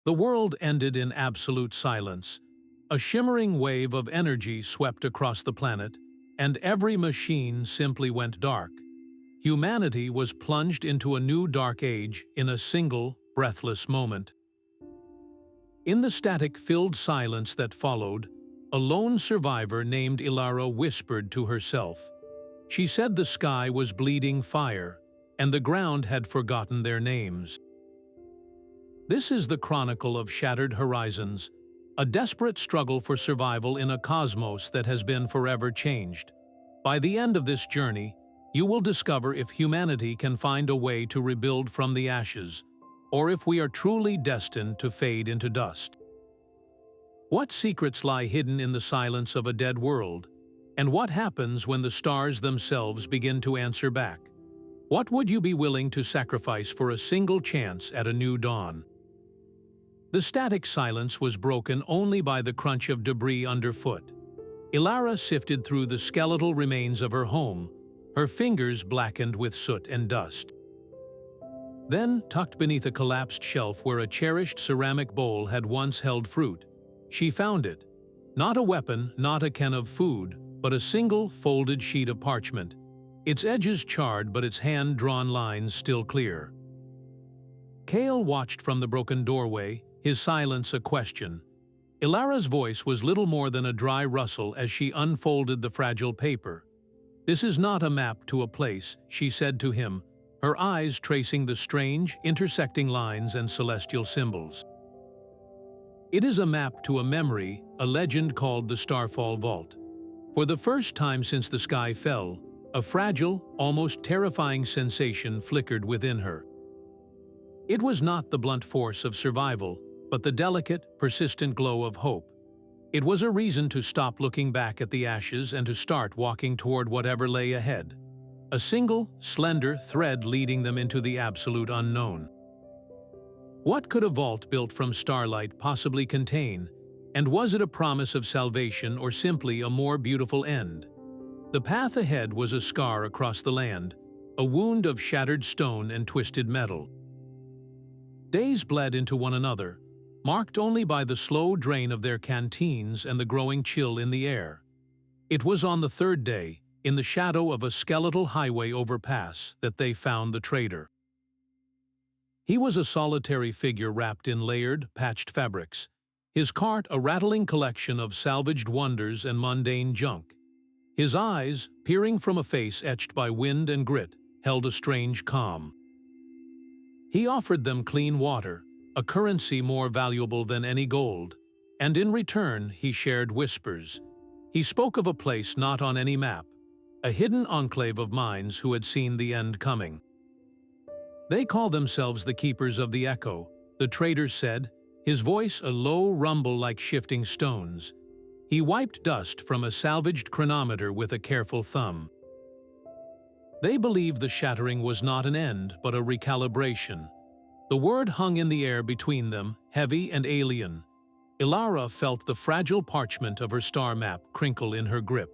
The world ended in absolute silence. A shimmering wave of energy swept across the planet, and every machine simply went dark. Humanity was plunged into a new dark age in a single, breathless moment. In the static-filled silence that followed, a lone survivor named Ilara whispered to herself. She said the sky was bleeding fire, and the ground had forgotten their names. This is the Chronicle of Shattered Horizons, a desperate struggle for survival in a cosmos that has been forever changed. By the end of this journey, you will discover if humanity can find a way to rebuild from the ashes, or if we are truly destined to fade into dust. What secrets lie hidden in the silence of a dead world? And what happens when the stars themselves begin to answer back? What would you be willing to sacrifice for a single chance at a new dawn? The static silence was broken only by the crunch of debris underfoot. Elara sifted through the skeletal remains of her home, her fingers blackened with soot and dust. Then, tucked beneath a collapsed shelf where a cherished ceramic bowl had once held fruit, she found it. Not a weapon, not a can of food, but a single, folded sheet of parchment. Its edges charred but its hand-drawn lines still clear. Kale watched from the broken doorway, his silence a question. Ilara's voice was little more than a dry rustle as she unfolded the fragile paper. "This is not a map to a place," she said to him, her eyes tracing the strange, intersecting lines and celestial symbols. "It is a map to a memory, a legend called the Starfall Vault." For the first time since the sky fell, a fragile, almost terrifying sensation flickered within her. It was not the blunt force of survival, but the delicate, persistent glow of hope. It was a reason to stop looking back at the ashes and to start walking toward whatever lay ahead. A single, slender thread leading them into the absolute unknown. What could a vault built from starlight possibly contain? And was it a promise of salvation or simply a more beautiful end? The path ahead was a scar across the land, a wound of shattered stone and twisted metal. Days bled into one another, marked only by the slow drain of their canteens and the growing chill in the air. It was on the third day, in the shadow of a skeletal highway overpass, that they found the trader. He was a solitary figure wrapped in layered, patched fabrics, his cart a rattling collection of salvaged wonders and mundane junk. His eyes, peering from a face etched by wind and grit, held a strange calm. He offered them clean water, a currency more valuable than any gold, and in return he shared whispers. He spoke of a place not on any map, a hidden enclave of minds who had seen the end coming. "They call themselves the Keepers of the Echo," the trader said, his voice a low rumble like shifting stones. He wiped dust from a salvaged chronometer with a careful thumb. "They believe the shattering was not an end, but a recalibration." The word hung in the air between them, heavy and alien. Elara felt the fragile parchment of her star map crinkle in her grip.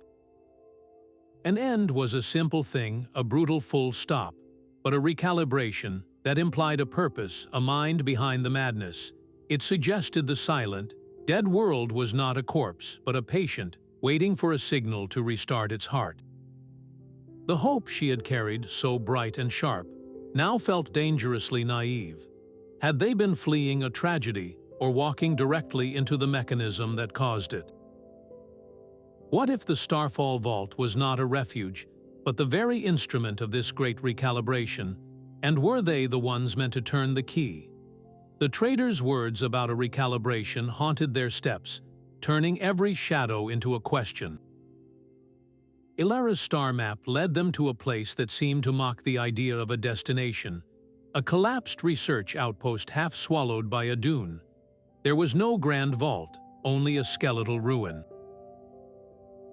An end was a simple thing, a brutal full stop, but a recalibration that implied a purpose, a mind behind the madness. It suggested the silent, dead world was not a corpse, but a patient, waiting for a signal to restart its heart. The hope she had carried, so bright and sharp, now felt dangerously naive. Had they been fleeing a tragedy or walking directly into the mechanism that caused it? What if the Starfall Vault was not a refuge, but the very instrument of this great recalibration? And were they the ones meant to turn the key? The trader's words about a recalibration haunted their steps, turning every shadow into a question. Ilara's star map led them to a place that seemed to mock the idea of a destination, a collapsed research outpost half swallowed by a dune. There was no grand vault, only a skeletal ruin.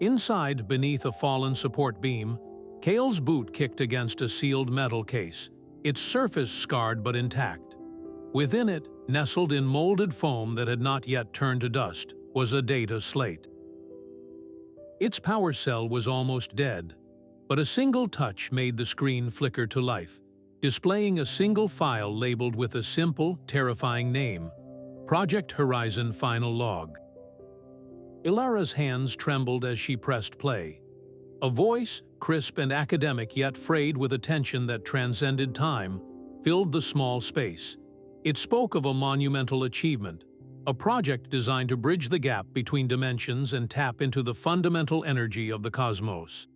Inside, beneath a fallen support beam, Kael's boot kicked against a sealed metal case, its surface scarred but intact. Within it, nestled in molded foam that had not yet turned to dust, was a data slate. Its power cell was almost dead, but a single touch made the screen flicker to life, displaying a single file labeled with a simple, terrifying name: Project Horizon Final Log. Ilara's hands trembled as she pressed play. A voice, crisp and academic yet frayed with a tension that transcended time, filled the small space. It spoke of a monumental achievement, a project designed to bridge the gap between dimensions and tap into the fundamental energy of the cosmos.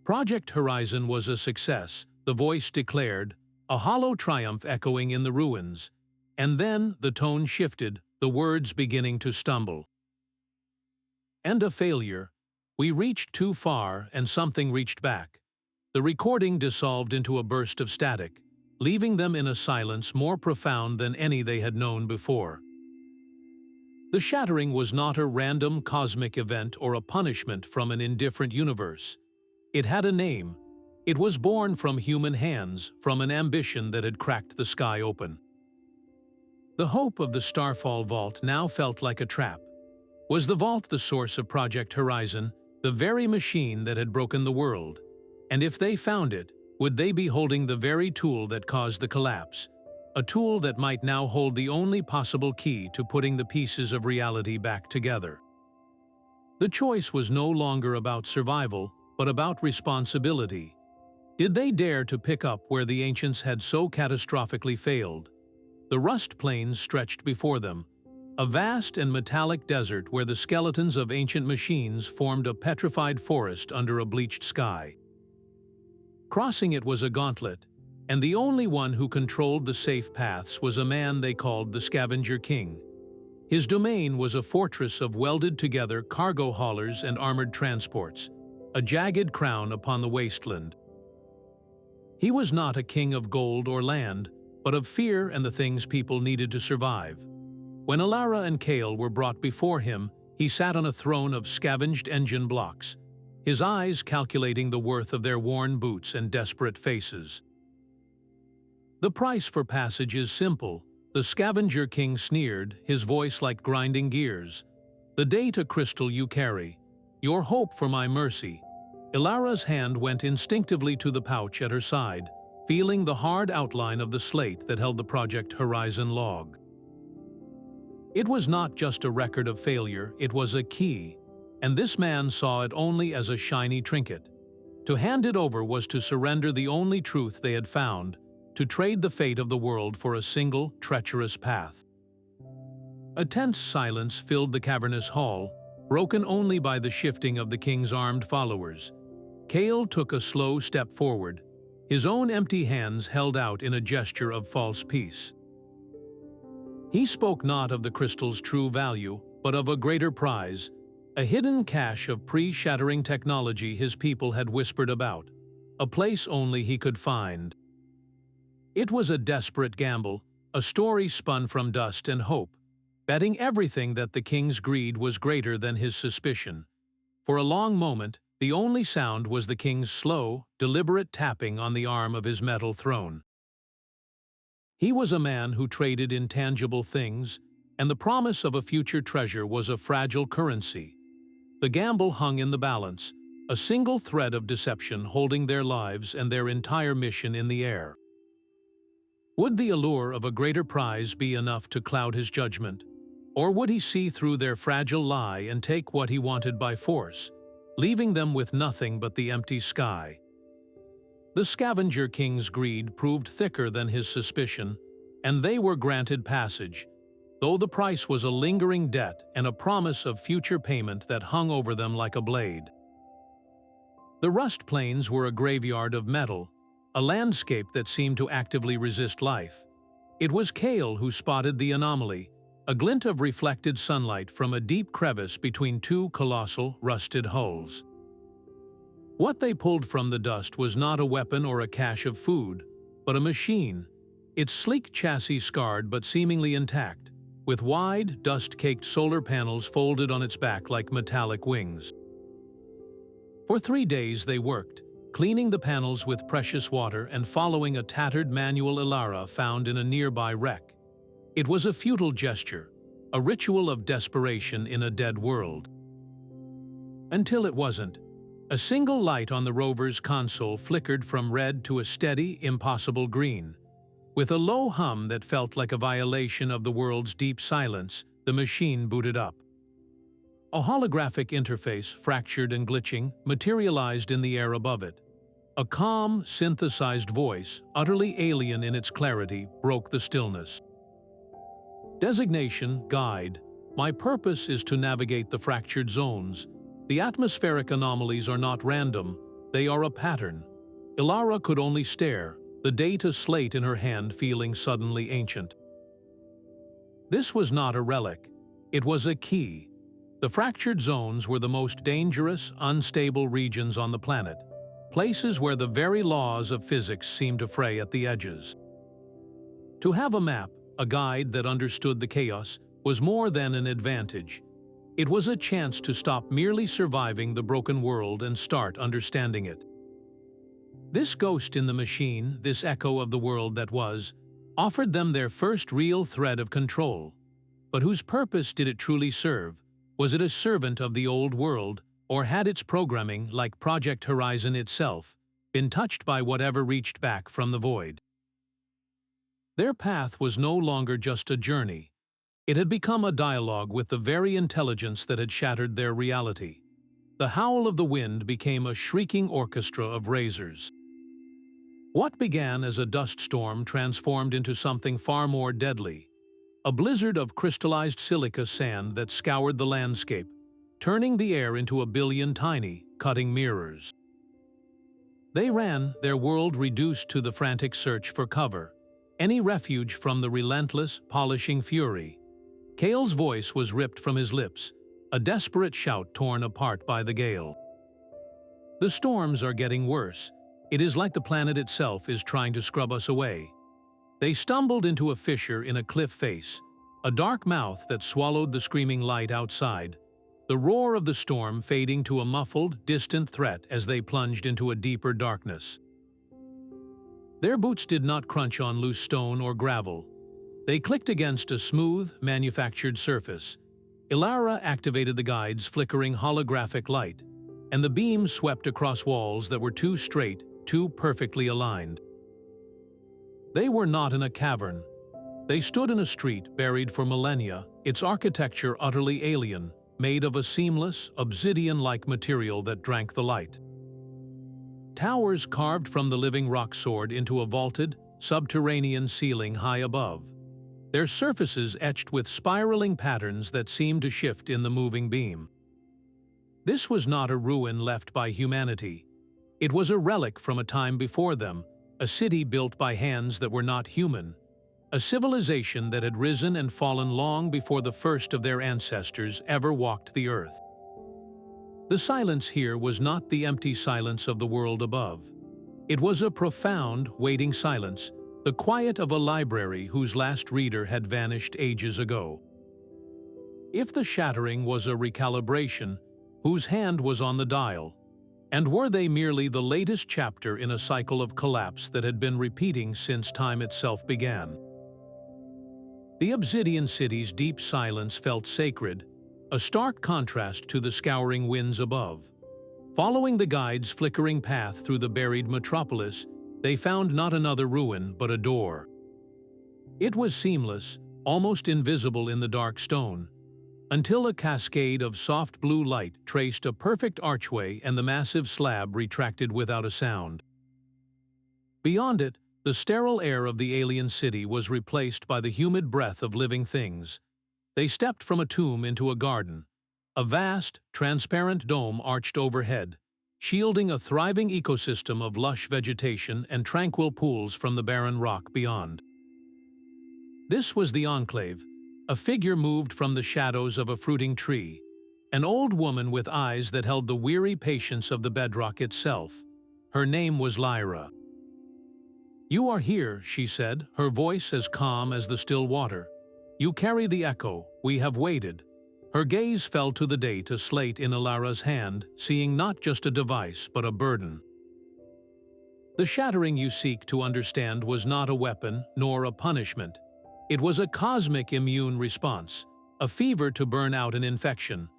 Project Horizon was a success, the voice declared, a hollow triumph echoing in the ruins. And then the tone shifted, the words beginning to stumble. And a failure. We reached too far and something reached back. The recording dissolved into a burst of static, leaving them in a silence more profound than any they had known before. The Shattering was not a random cosmic event or a punishment from an indifferent universe. It had a name. It was born from human hands, from an ambition that had cracked the sky open. The hope of the Starfall Vault now felt like a trap. Was the vault the source of Project Horizon, the very machine that had broken the world? And if they found it, would they be holding the very tool that caused the collapse? A tool that might now hold the only possible key to putting the pieces of reality back together. The choice was no longer about survival, but about responsibility. Did they dare to pick up where the ancients had so catastrophically failed? The rust plains stretched before them, a vast and metallic desert where the skeletons of ancient machines formed a petrified forest under a bleached sky. Crossing it was a gauntlet, and the only one who controlled the safe paths was a man they called the Scavenger King. His domain was a fortress of welded-together cargo haulers and armored transports, a jagged crown upon the wasteland. He was not a king of gold or land, but of fear and the things people needed to survive. When Elara and Kale were brought before him, he sat on a throne of scavenged engine blocks, his eyes calculating the worth of their worn boots and desperate faces. The price for passage is simple, the Scavenger King sneered, his voice like grinding gears. The data crystal you carry, your hope for my mercy. Ilara's hand went instinctively to the pouch at her side, feeling the hard outline of the slate that held the Project Horizon log. It was not just a record of failure, it was a key, and this man saw it only as a shiny trinket. To hand it over was to surrender the only truth they had found, to trade the fate of the world for a single, treacherous path. A tense silence filled the cavernous hall, broken only by the shifting of the king's armed followers. Kale took a slow step forward, his own empty hands held out in a gesture of false peace. He spoke not of the crystal's true value, but of a greater prize, a hidden cache of pre-shattering technology his people had whispered about, a place only he could find. It was a desperate gamble, a story spun from dust and hope, betting everything that the king's greed was greater than his suspicion. For a long moment, the only sound was the king's slow, deliberate tapping on the arm of his metal throne. He was a man who traded intangible things, and the promise of a future treasure was a fragile currency. The gamble hung in the balance, a single thread of deception holding their lives and their entire mission in the air. Would the allure of a greater prize be enough to cloud his judgment? Or would he see through their fragile lie and take what he wanted by force, leaving them with nothing but the empty sky? The Scavenger King's greed proved thicker than his suspicion, and they were granted passage, though the price was a lingering debt and a promise of future payment that hung over them like a blade. The rust plains were a graveyard of metal, a landscape that seemed to actively resist life. It was Kale who spotted the anomaly, a glint of reflected sunlight from a deep crevice between two colossal, rusted hulls. What they pulled from the dust was not a weapon or a cache of food, but a machine, its sleek chassis scarred but seemingly intact, with wide, dust-caked solar panels folded on its back like metallic wings. For 3 days they worked, cleaning the panels with precious water and following a tattered manual Elara found in a nearby wreck. It was a futile gesture, a ritual of desperation in a dead world. Until it wasn't. A single light on the rover's console flickered from red to a steady, impossible green. With a low hum that felt like a violation of the world's deep silence, the machine booted up. A holographic interface, fractured and glitching, materialized in the air above it. A calm, synthesized voice, utterly alien in its clarity, broke the stillness. Designation, Guide. My purpose is to navigate the fractured zones. The atmospheric anomalies are not random, they are a pattern. Ilara could only stare, the data slate in her hand feeling suddenly ancient. This was not a relic. It was a key. The fractured zones were the most dangerous, unstable regions on the planet, places where the very laws of physics seemed to fray at the edges. To have a map, a guide that understood the chaos, was more than an advantage. It was a chance to stop merely surviving the broken world and start understanding it. This ghost in the machine, this echo of the world that was, offered them their first real thread of control. But whose purpose did it truly serve? Was it a servant of the old world, or had its programming, like Project Horizon itself, been touched by whatever reached back from the void? Their path was no longer just a journey. It had become a dialogue with the very intelligence that had shattered their reality. The howl of the wind became a shrieking orchestra of razors. What began as a dust storm transformed into something far more deadly. A blizzard of crystallized silica sand that scoured the landscape, turning the air into a billion tiny, cutting mirrors. They ran, their world reduced to the frantic search for cover, any refuge from the relentless, polishing fury. Kael's voice was ripped from his lips, a desperate shout torn apart by the gale. The storms are getting worse. It is like the planet itself is trying to scrub us away. They stumbled into a fissure in a cliff face, a dark mouth that swallowed the screaming light outside, the roar of the storm fading to a muffled, distant threat as they plunged into a deeper darkness. Their boots did not crunch on loose stone or gravel. They clicked against a smooth, manufactured surface. Elara activated the guide's flickering holographic light, and the beam swept across walls that were too straight, too perfectly aligned. They were not in a cavern. They stood in a street buried for millennia, its architecture utterly alien, made of a seamless, obsidian-like material that drank the light. Towers carved from the living rock soared into a vaulted, subterranean ceiling high above, their surfaces etched with spiraling patterns that seemed to shift in the moving beam. This was not a ruin left by humanity. It was a relic from a time before them, a city built by hands that were not human, a civilization that had risen and fallen long before the first of their ancestors ever walked the earth. The silence here was not the empty silence of the world above. It was a profound, waiting silence, the quiet of a library whose last reader had vanished ages ago. If the Shattering was a recalibration, whose hand was on the dial? And were they merely the latest chapter in a cycle of collapse that had been repeating since time itself began? The Obsidian City's deep silence felt sacred, a stark contrast to the scouring winds above. Following the guide's flickering path through the buried metropolis, they found not another ruin but a door. It was seamless, almost invisible in the dark stone, until a cascade of soft blue light traced a perfect archway and the massive slab retracted without a sound. Beyond it, the sterile air of the alien city was replaced by the humid breath of living things. They stepped from a tomb into a garden. A vast, transparent dome arched overhead, shielding a thriving ecosystem of lush vegetation and tranquil pools from the barren rock beyond. This was the Enclave. A figure moved from the shadows of a fruiting tree, an old woman with eyes that held the weary patience of the bedrock itself. Her name was Lyra. "You are here," she said, her voice as calm as the still water. "You carry the echo. We have waited." Her gaze fell to the date slate in Ilara's hand, seeing not just a device but a burden. The shattering you seek to understand was not a weapon nor a punishment. It was a cosmic immune response, a fever to burn out an infection.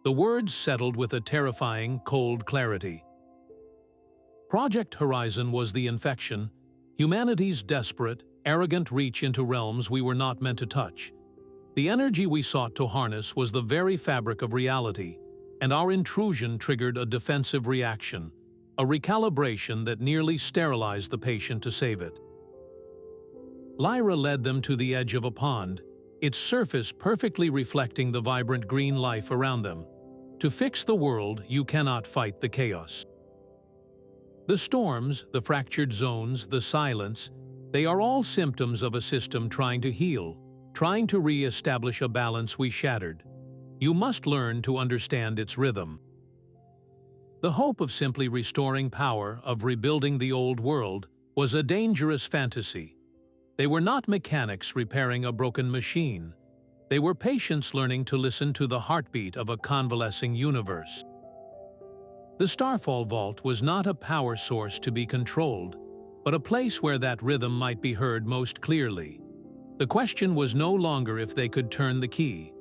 The words settled with a terrifying, cold clarity. Project Horizon was the infection, humanity's desperate, arrogant reach into realms we were not meant to touch. The energy we sought to harness was the very fabric of reality, and our intrusion triggered a defensive reaction, a recalibration that nearly sterilized the patient to save it. Lyra led them to the edge of a pond, its surface perfectly reflecting the vibrant green life around them. To fix the world, you cannot fight the chaos. The storms, the fractured zones, the silence, they are all symptoms of a system trying to heal, trying to re-establish a balance we shattered. You must learn to understand its rhythm. The hope of simply restoring power, of rebuilding the old world, was a dangerous fantasy. They were not mechanics repairing a broken machine. They were patients learning to listen to the heartbeat of a convalescing universe. The Starfall Vault was not a power source to be controlled, but a place where that rhythm might be heard most clearly. The question was no longer if they could turn the key,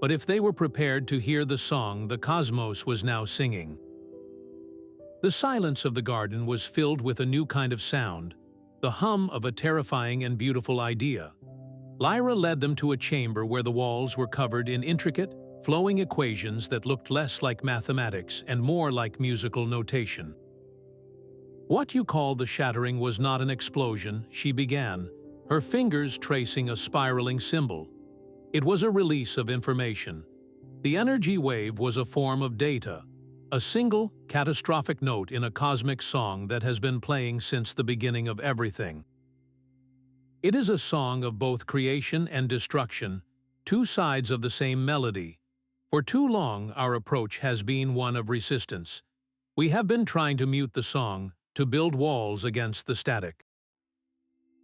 but if they were prepared to hear the song the cosmos was now singing. The silence of the garden was filled with a new kind of sound, the hum of a terrifying and beautiful idea. Lyra led them to a chamber where the walls were covered in intricate, flowing equations that looked less like mathematics and more like musical notation. "What you call the shattering was not an explosion," she began, her fingers tracing a spiraling symbol. "It was a release of information. The energy wave was a form of data, a single, catastrophic note in a cosmic song that has been playing since the beginning of everything. It is a song of both creation and destruction, two sides of the same melody. For too long, our approach has been one of resistance. We have been trying to mute the song, to build walls against the static.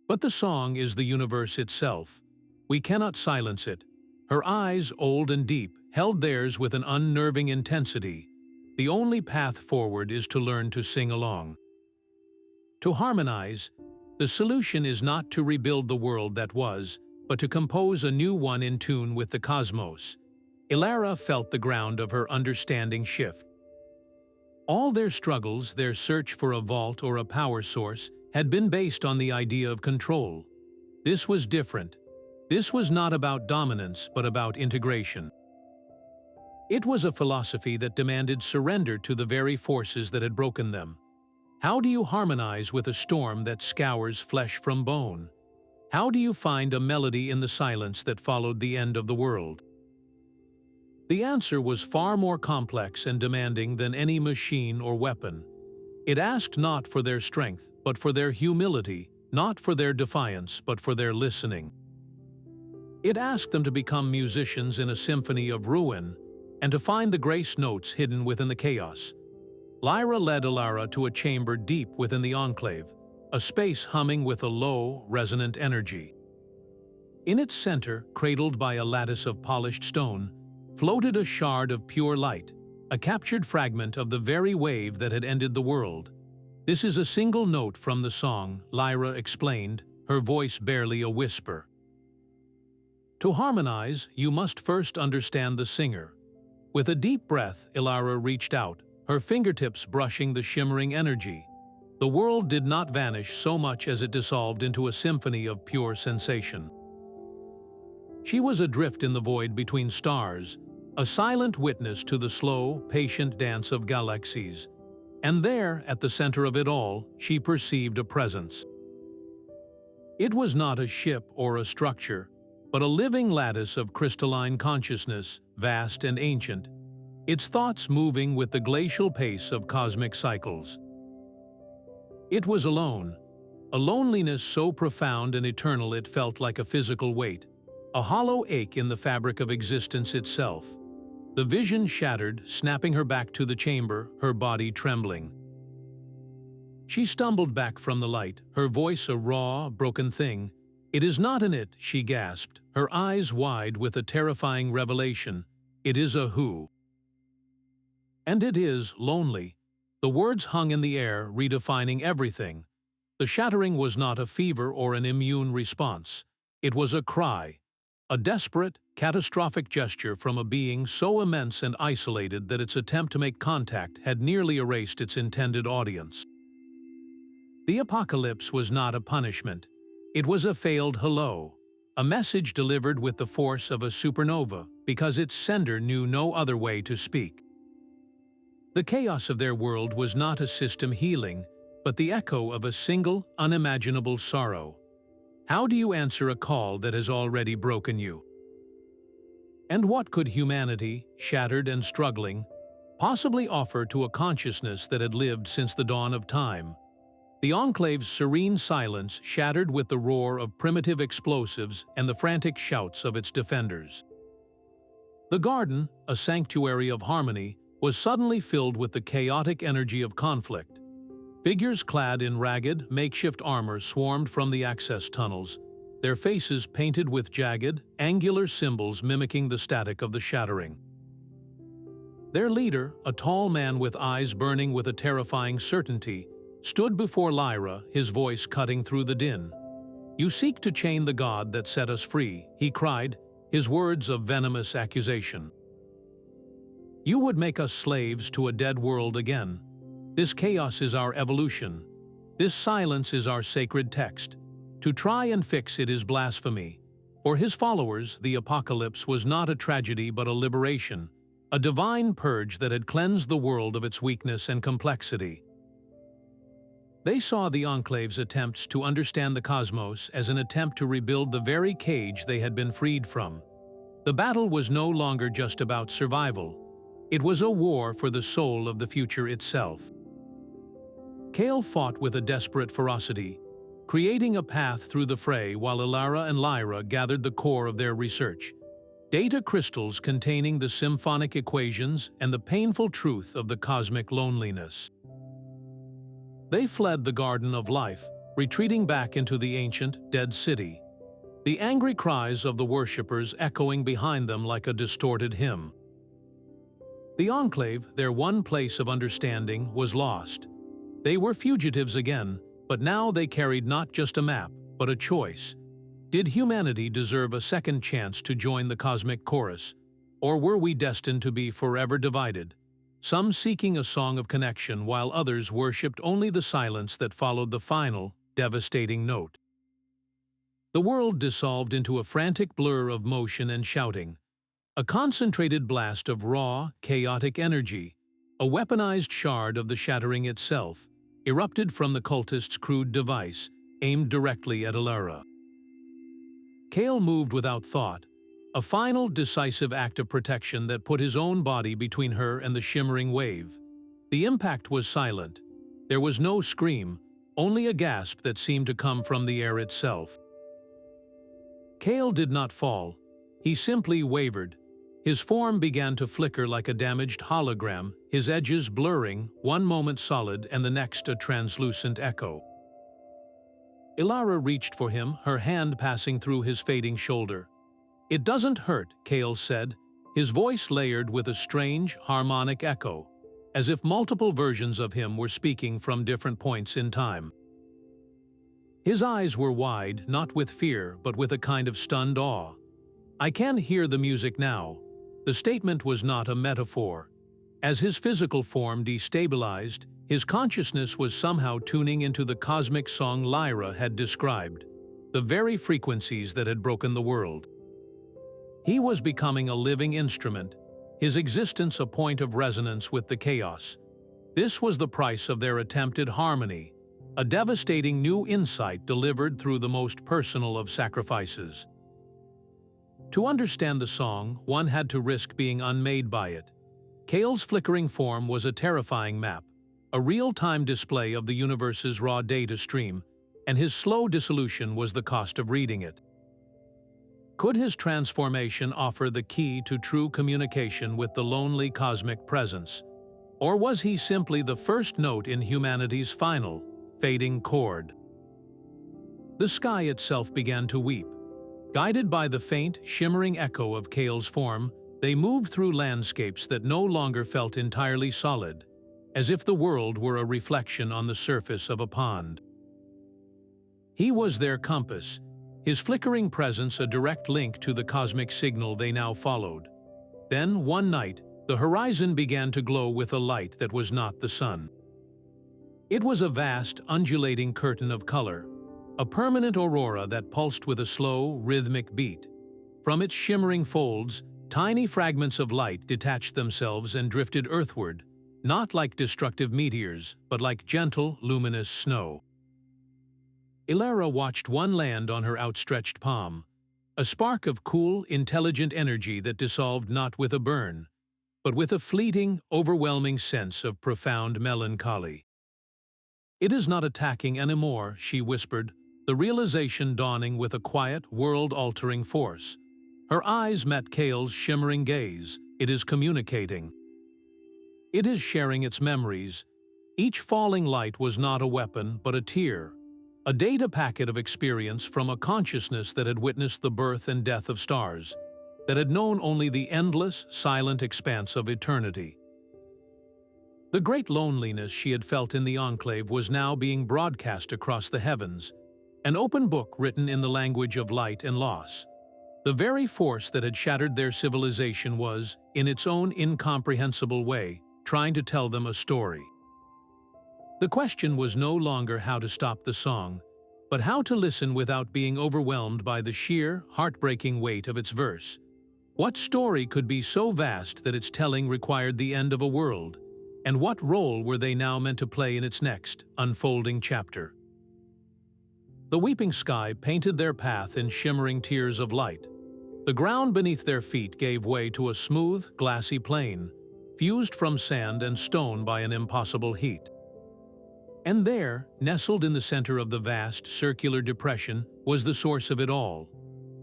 But the song is the universe itself. We cannot silence it." Her eyes, old and deep, held theirs with an unnerving intensity. "The only path forward is to learn to sing along. To harmonize. The solution is not to rebuild the world that was, but to compose a new one in tune with the cosmos." Elara felt the ground of her understanding shift. All their struggles, their search for a vault or a power source, had been based on the idea of control. This was different. This was not about dominance, but about integration. It was a philosophy that demanded surrender to the very forces that had broken them. How do you harmonize with a storm that scours flesh from bone? How do you find a melody in the silence that followed the end of the world? The answer was far more complex and demanding than any machine or weapon. It asked not for their strength, but for their humility, not for their defiance, but for their listening. It asked them to become musicians in a symphony of ruin, and to find the grace notes hidden within the chaos. Lyra led Elara to a chamber deep within the Enclave, a space humming with a low, resonant energy. In its center, cradled by a lattice of polished stone, floated a shard of pure light, a captured fragment of the very wave that had ended the world. "This is a single note from the song," Lyra explained, her voice barely a whisper. "To harmonize, you must first understand the singer." With a deep breath, Elara reached out, her fingertips brushing the shimmering energy. The world did not vanish so much as it dissolved into a symphony of pure sensation. She was adrift in the void between stars, a silent witness to the slow, patient dance of galaxies. And there, at the center of it all, she perceived a presence. It was not a ship or a structure, but a living lattice of crystalline consciousness, vast and ancient, its thoughts moving with the glacial pace of cosmic cycles. It was alone, a loneliness so profound and eternal it felt like a physical weight, a hollow ache in the fabric of existence itself. The vision shattered, snapping her back to the chamber, her body trembling. She stumbled back from the light, her voice a raw, broken thing. "It is not an it," she gasped, her eyes wide with a terrifying revelation. "It is a who. And it is lonely." The words hung in the air, redefining everything. The shattering was not a fever or an immune response. It was a cry. A desperate, catastrophic gesture from a being so immense and isolated that its attempt to make contact had nearly erased its intended audience. The apocalypse was not a punishment. It was a failed hello, a message delivered with the force of a supernova because its sender knew no other way to speak. The chaos of their world was not a system healing, but the echo of a single, unimaginable sorrow. How do you answer a call that has already broken you? And what could humanity, shattered and struggling, possibly offer to a consciousness that had lived since the dawn of time? The Enclave's serene silence shattered with the roar of primitive explosives and the frantic shouts of its defenders. The garden, a sanctuary of harmony, was suddenly filled with the chaotic energy of conflict. Figures clad in ragged, makeshift armor swarmed from the access tunnels, their faces painted with jagged, angular symbols mimicking the static of the shattering. Their leader, a tall man with eyes burning with a terrifying certainty, stood before Lyra, his voice cutting through the din. "You seek to chain the god that set us free," he cried, his words of venomous accusation. "You would make us slaves to a dead world again. This chaos is our evolution. This silence is our sacred text. To try and fix it is blasphemy." For his followers, the apocalypse was not a tragedy but a liberation, a divine purge that had cleansed the world of its weakness and complexity. They saw the Enclave's attempts to understand the cosmos as an attempt to rebuild the very cage they had been freed from. The battle was no longer just about survival. It was a war for the soul of the future itself. Kale fought with a desperate ferocity, creating a path through the fray while Elara and Lyra gathered the core of their research. Data crystals containing the symphonic equations and the painful truth of the cosmic loneliness. They fled the Garden of Life, retreating back into the ancient, dead city, the angry cries of the worshippers echoing behind them like a distorted hymn. The Enclave, their one place of understanding, was lost. They were fugitives again, but now they carried not just a map, but a choice. Did humanity deserve a second chance to join the cosmic chorus, or were we destined to be forever divided? Some seeking a song of connection while others worshipped only the silence that followed the final, devastating note. The world dissolved into a frantic blur of motion and shouting, a concentrated blast of raw, chaotic energy, a weaponized shard of the Shattering itself, erupted from the Cultists' crude device, aimed directly at Elara. Kale moved without thought, a final, decisive act of protection that put his own body between her and the shimmering wave. The impact was silent. There was no scream, only a gasp that seemed to come from the air itself. Kale did not fall. He simply wavered. His form began to flicker like a damaged hologram, his edges blurring, one moment solid and the next a translucent echo. Ilara reached for him, her hand passing through his fading shoulder. "It doesn't hurt," Kale said, his voice layered with a strange, harmonic echo, as if multiple versions of him were speaking from different points in time. His eyes were wide, not with fear, but with a kind of stunned awe. "I can hear the music now." The statement was not a metaphor. As his physical form destabilized, his consciousness was somehow tuning into the cosmic song Lyra had described, the very frequencies that had broken the world. He was becoming a living instrument, his existence a point of resonance with the chaos. This was the price of their attempted harmony, a devastating new insight delivered through the most personal of sacrifices. To understand the song, one had to risk being unmade by it. Kale's flickering form was a terrifying map, a real-time display of the universe's raw data stream, and his slow dissolution was the cost of reading it. Could his transformation offer the key to true communication with the lonely cosmic presence? Or was he simply the first note in humanity's final, fading chord? The sky itself began to weep. Guided by the faint, shimmering echo of Kale's form, they moved through landscapes that no longer felt entirely solid, as if the world were a reflection on the surface of a pond. He was their compass, his flickering presence a direct link to the cosmic signal they now followed. Then, one night, the horizon began to glow with a light that was not the sun. It was a vast, undulating curtain of color, a permanent aurora that pulsed with a slow, rhythmic beat. From its shimmering folds, tiny fragments of light detached themselves and drifted earthward, not like destructive meteors, but like gentle, luminous snow. Elara watched one land on her outstretched palm, a spark of cool, intelligent energy that dissolved not with a burn, but with a fleeting, overwhelming sense of profound melancholy. "It is not attacking anymore," she whispered, the realization dawning with a quiet, world-altering force. Her eyes met Kael's shimmering gaze. "It is communicating. It is sharing its memories." Each falling light was not a weapon, but a tear, a data packet of experience from a consciousness that had witnessed the birth and death of stars, that had known only the endless, silent expanse of eternity. The great loneliness she had felt in the Enclave was now being broadcast across the heavens, an open book written in the language of light and loss. The very force that had shattered their civilization was, in its own incomprehensible way, trying to tell them a story. The question was no longer how to stop the song, but how to listen without being overwhelmed by the sheer, heartbreaking weight of its verse. What story could be so vast that its telling required the end of a world? And what role were they now meant to play in its next, unfolding chapter? The weeping sky painted their path in shimmering tears of light. The ground beneath their feet gave way to a smooth, glassy plain, fused from sand and stone by an impossible heat. And there, nestled in the center of the vast, circular depression, was the source of it all.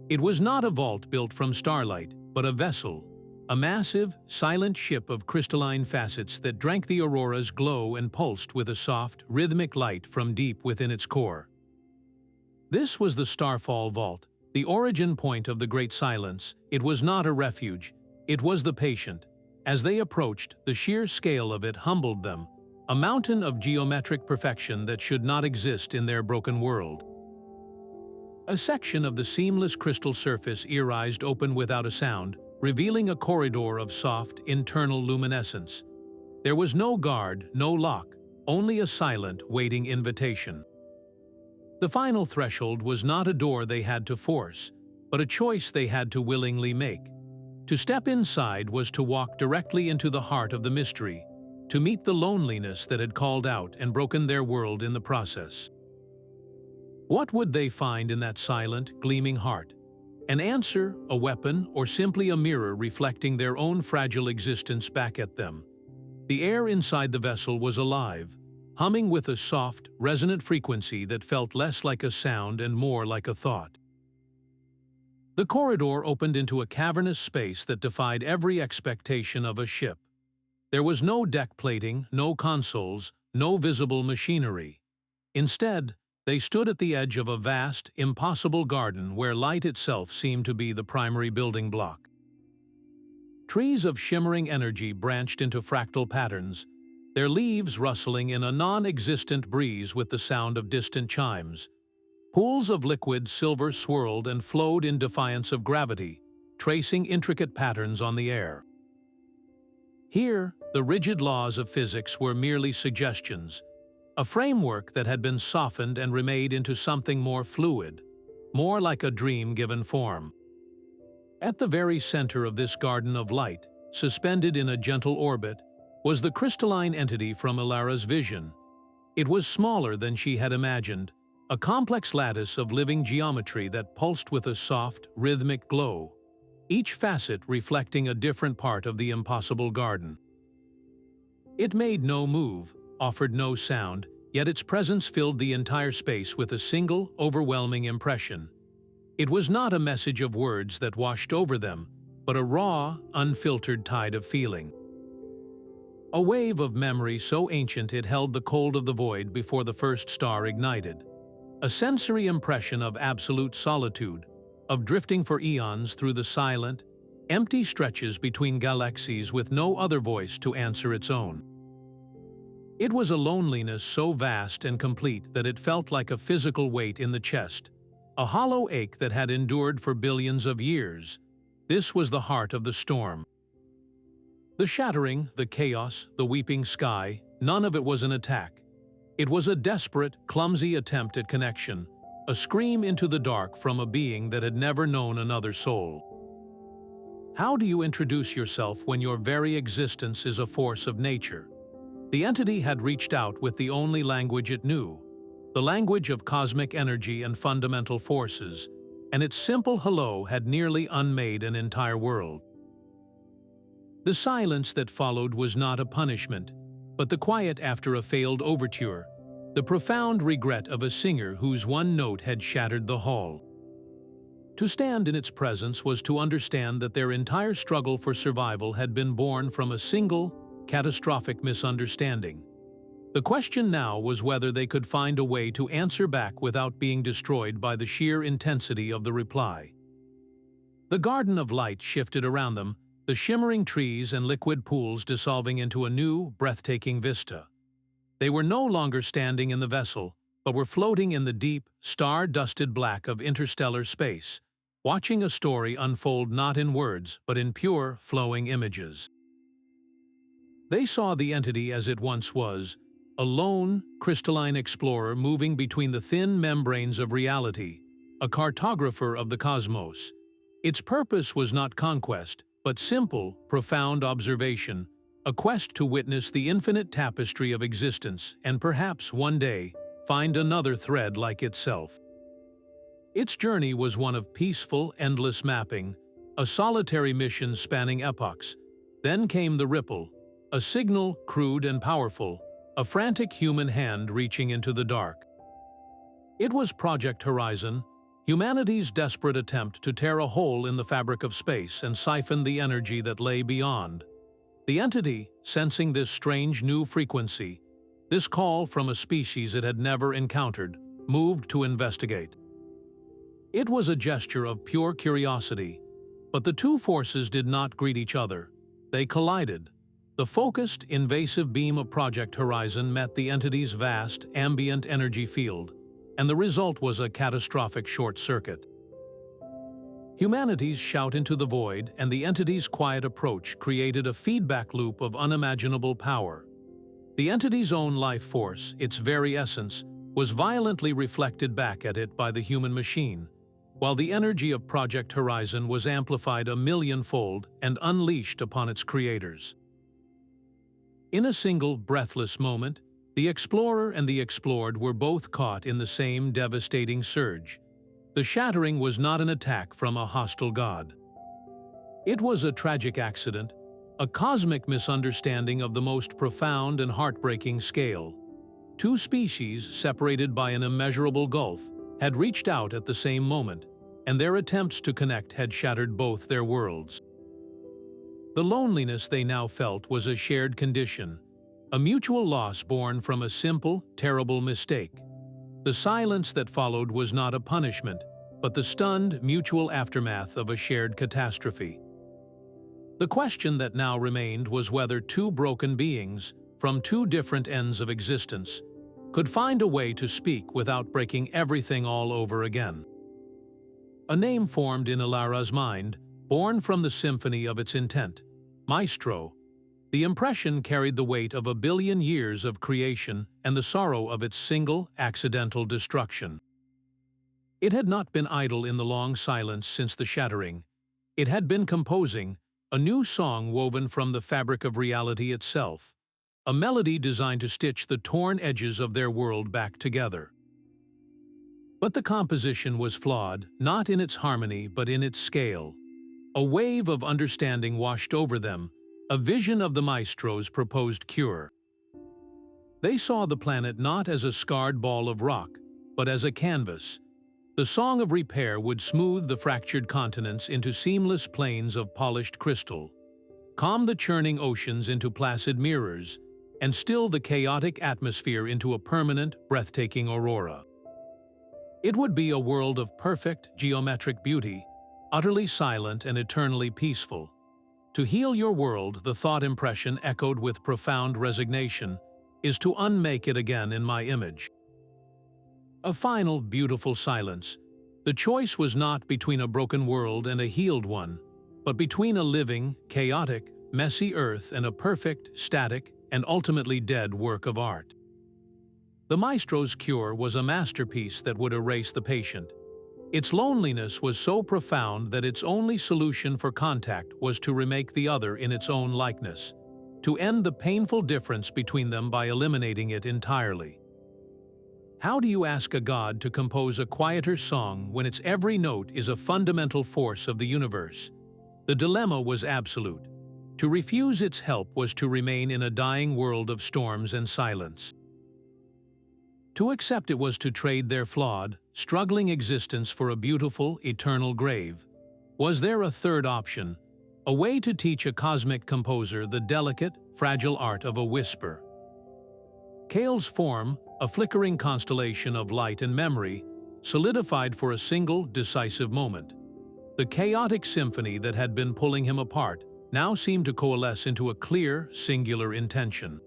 It was not a vault built from starlight, but a vessel, a massive, silent ship of crystalline facets that drank the aurora's glow and pulsed with a soft, rhythmic light from deep within its core. This was the Starfall Vault, the origin point of the Great Silence. It was not a refuge, it was the patient. As they approached, the sheer scale of it humbled them, a mountain of geometric perfection that should not exist in their broken world. A section of the seamless crystal surface irised open without a sound, revealing a corridor of soft, internal luminescence. There was no guard, no lock, only a silent, waiting invitation. The final threshold was not a door they had to force, but a choice they had to willingly make. To step inside was to walk directly into the heart of the mystery, to meet the loneliness that had called out and broken their world in the process. What would they find in that silent, gleaming heart? An answer, a weapon, or simply a mirror reflecting their own fragile existence back at them? The air inside the vessel was alive, humming with a soft, resonant frequency that felt less like a sound and more like a thought. The corridor opened into a cavernous space that defied every expectation of a ship. There was no deck plating, no consoles, no visible machinery. Instead, they stood at the edge of a vast, impossible garden where light itself seemed to be the primary building block. Trees of shimmering energy branched into fractal patterns, their leaves rustling in a non-existent breeze with the sound of distant chimes. Pools of liquid silver swirled and flowed in defiance of gravity, tracing intricate patterns on the air. Here, the rigid laws of physics were merely suggestions, a framework that had been softened and remade into something more fluid, more like a dream given form. At the very center of this garden of light, suspended in a gentle orbit, was the crystalline entity from Ilara's vision. It was smaller than she had imagined, a complex lattice of living geometry that pulsed with a soft, rhythmic glow, each facet reflecting a different part of the impossible garden. It made no move, offered no sound, yet its presence filled the entire space with a single, overwhelming impression. It was not a message of words that washed over them, but a raw, unfiltered tide of feeling. A wave of memory so ancient it held the cold of the void before the first star ignited. A sensory impression of absolute solitude, of drifting for eons through the silent, empty stretches between galaxies with no other voice to answer its own. It was a loneliness so vast and complete that it felt like a physical weight in the chest, a hollow ache that had endured for billions of years. This was the heart of the storm. The shattering, the chaos, the weeping sky, none of it was an attack. It was a desperate, clumsy attempt at connection, a scream into the dark from a being that had never known another soul. How do you introduce yourself when your very existence is a force of nature? The entity had reached out with the only language it knew, the language of cosmic energy and fundamental forces, and its simple hello had nearly unmade an entire world. The silence that followed was not a punishment, but the quiet after a failed overture, the profound regret of a singer whose one note had shattered the hall. To stand in its presence was to understand that their entire struggle for survival had been born from a single, catastrophic misunderstanding. The question now was whether they could find a way to answer back without being destroyed by the sheer intensity of the reply. The garden of light shifted around them, the shimmering trees and liquid pools dissolving into a new, breathtaking vista. They were no longer standing in the vessel, but were floating in the deep, star-dusted black of interstellar space, watching a story unfold not in words, but in pure, flowing images. They saw the entity as it once was, a lone, crystalline explorer moving between the thin membranes of reality, a cartographer of the cosmos. Its purpose was not conquest, but simple, profound observation, a quest to witness the infinite tapestry of existence and perhaps one day find another thread like itself. Its journey was one of peaceful, endless mapping, a solitary mission spanning epochs. Then came the ripple, a signal crude and powerful, a frantic human hand reaching into the dark. It was Project Horizon, humanity's desperate attempt to tear a hole in the fabric of space and siphon the energy that lay beyond. The entity, sensing this strange new frequency, this call from a species it had never encountered, moved to investigate. It was a gesture of pure curiosity, but the two forces did not greet each other. They collided. The focused, invasive beam of Project Horizon met the entity's vast, ambient energy field, and the result was a catastrophic short circuit. Humanity's shout into the void and the entity's quiet approach created a feedback loop of unimaginable power. The entity's own life force, its very essence, was violently reflected back at it by the human machine, while the energy of Project Horizon was amplified a millionfold and unleashed upon its creators. In a single, breathless moment, the explorer and the explored were both caught in the same devastating surge. The shattering was not an attack from a hostile god. It was a tragic accident, a cosmic misunderstanding of the most profound and heartbreaking scale. Two species, separated by an immeasurable gulf, had reached out at the same moment, and their attempts to connect had shattered both their worlds. The loneliness they now felt was a shared condition, a mutual loss born from a simple, terrible mistake. The silence that followed was not a punishment, but the stunned, mutual aftermath of a shared catastrophe. The question that now remained was whether two broken beings, from two different ends of existence, could find a way to speak without breaking everything all over again. A name formed in Ilara's mind, born from the symphony of its intent, Maestro. The impression carried the weight of 1 billion years of creation and the sorrow of its single, accidental destruction. It had not been idle in the long silence since the shattering. It had been composing, a new song woven from the fabric of reality itself, a melody designed to stitch the torn edges of their world back together. But the composition was flawed, not in its harmony but in its scale. A wave of understanding washed over them, a vision of the Maestro's proposed cure. They saw the planet not as a scarred ball of rock, but as a canvas. The song of repair would smooth the fractured continents into seamless plains of polished crystal, calm the churning oceans into placid mirrors, and still the chaotic atmosphere into a permanent, breathtaking aurora. It would be a world of perfect, geometric beauty, utterly silent and eternally peaceful. To heal your world, the thought impression echoed with profound resignation, is to unmake it again in my image. A final, beautiful silence. The choice was not between a broken world and a healed one, but between a living, chaotic, messy earth and a perfect, static, and ultimately dead work of art. The Maestro's cure was a masterpiece that would erase the patient. Its loneliness was so profound that its only solution for contact was to remake the other in its own likeness, to end the painful difference between them by eliminating it entirely. How do you ask a god to compose a quieter song when its every note is a fundamental force of the universe? The dilemma was absolute. To refuse its help was to remain in a dying world of storms and silence. To accept it was to trade their flawed, struggling existence for a beautiful, eternal grave. Was there a third option? A way to teach a cosmic composer the delicate, fragile art of a whisper. Kael's form, a flickering constellation of light and memory, solidified for a single, decisive moment. The chaotic symphony that had been pulling him apart now seemed to coalesce into a clear, singular intention.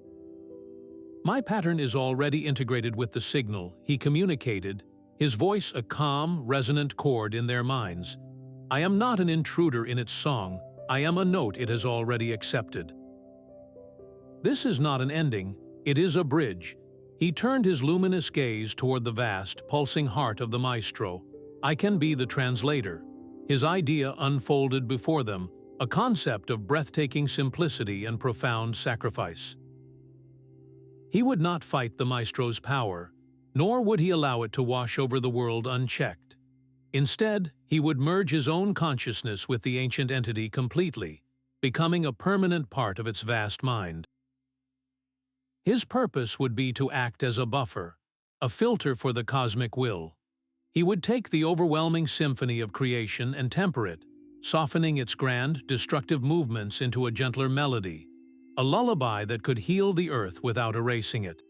My pattern is already integrated with the signal, he communicated, his voice a calm, resonant chord in their minds. I am not an intruder in its song, I am a note it has already accepted. This is not an ending, it is a bridge. He turned his luminous gaze toward the vast, pulsing heart of the Maestro. I can be the translator. His idea unfolded before them, a concept of breathtaking simplicity and profound sacrifice. He would not fight the Maestro's power, nor would he allow it to wash over the world unchecked. Instead, he would merge his own consciousness with the ancient entity completely, becoming a permanent part of its vast mind. His purpose would be to act as a buffer, a filter for the cosmic will. He would take the overwhelming symphony of creation and temper it, softening its grand, destructive movements into a gentler melody, a lullaby that could heal the earth without erasing it.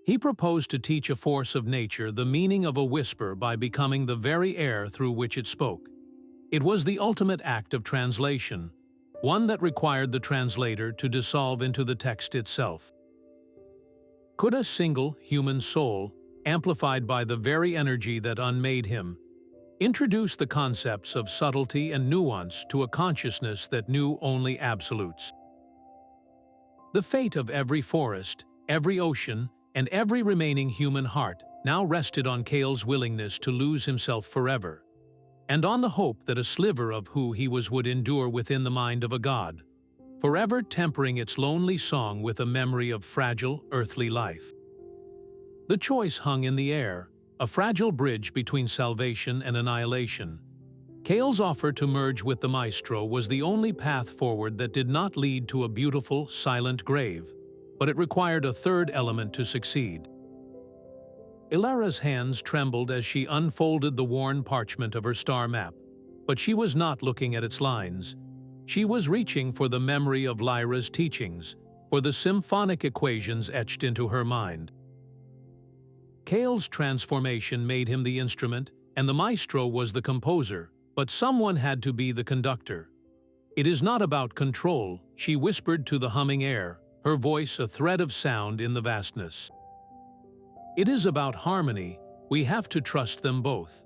He proposed to teach a force of nature the meaning of a whisper by becoming the very air through which it spoke. It was the ultimate act of translation, one that required the translator to dissolve into the text itself. Could a single human soul, amplified by the very energy that unmade him, introduce the concepts of subtlety and nuance to a consciousness that knew only absolutes? The fate of every forest, every ocean, and every remaining human heart now rested on Kael's willingness to lose himself forever, and on the hope that a sliver of who he was would endure within the mind of a god, forever tempering its lonely song with a memory of fragile, earthly life. The choice hung in the air, a fragile bridge between salvation and annihilation. Kael's offer to merge with the Maestro was the only path forward that did not lead to a beautiful, silent grave, but it required a third element to succeed. Ilara's hands trembled as she unfolded the worn parchment of her star map, but she was not looking at its lines. She was reaching for the memory of Lyra's teachings, for the symphonic equations etched into her mind. Kael's transformation made him the instrument, and the Maestro was the composer, but someone had to be the conductor. It is not about control, she whispered to the humming air, her voice a thread of sound in the vastness. It is about harmony, we have to trust them both.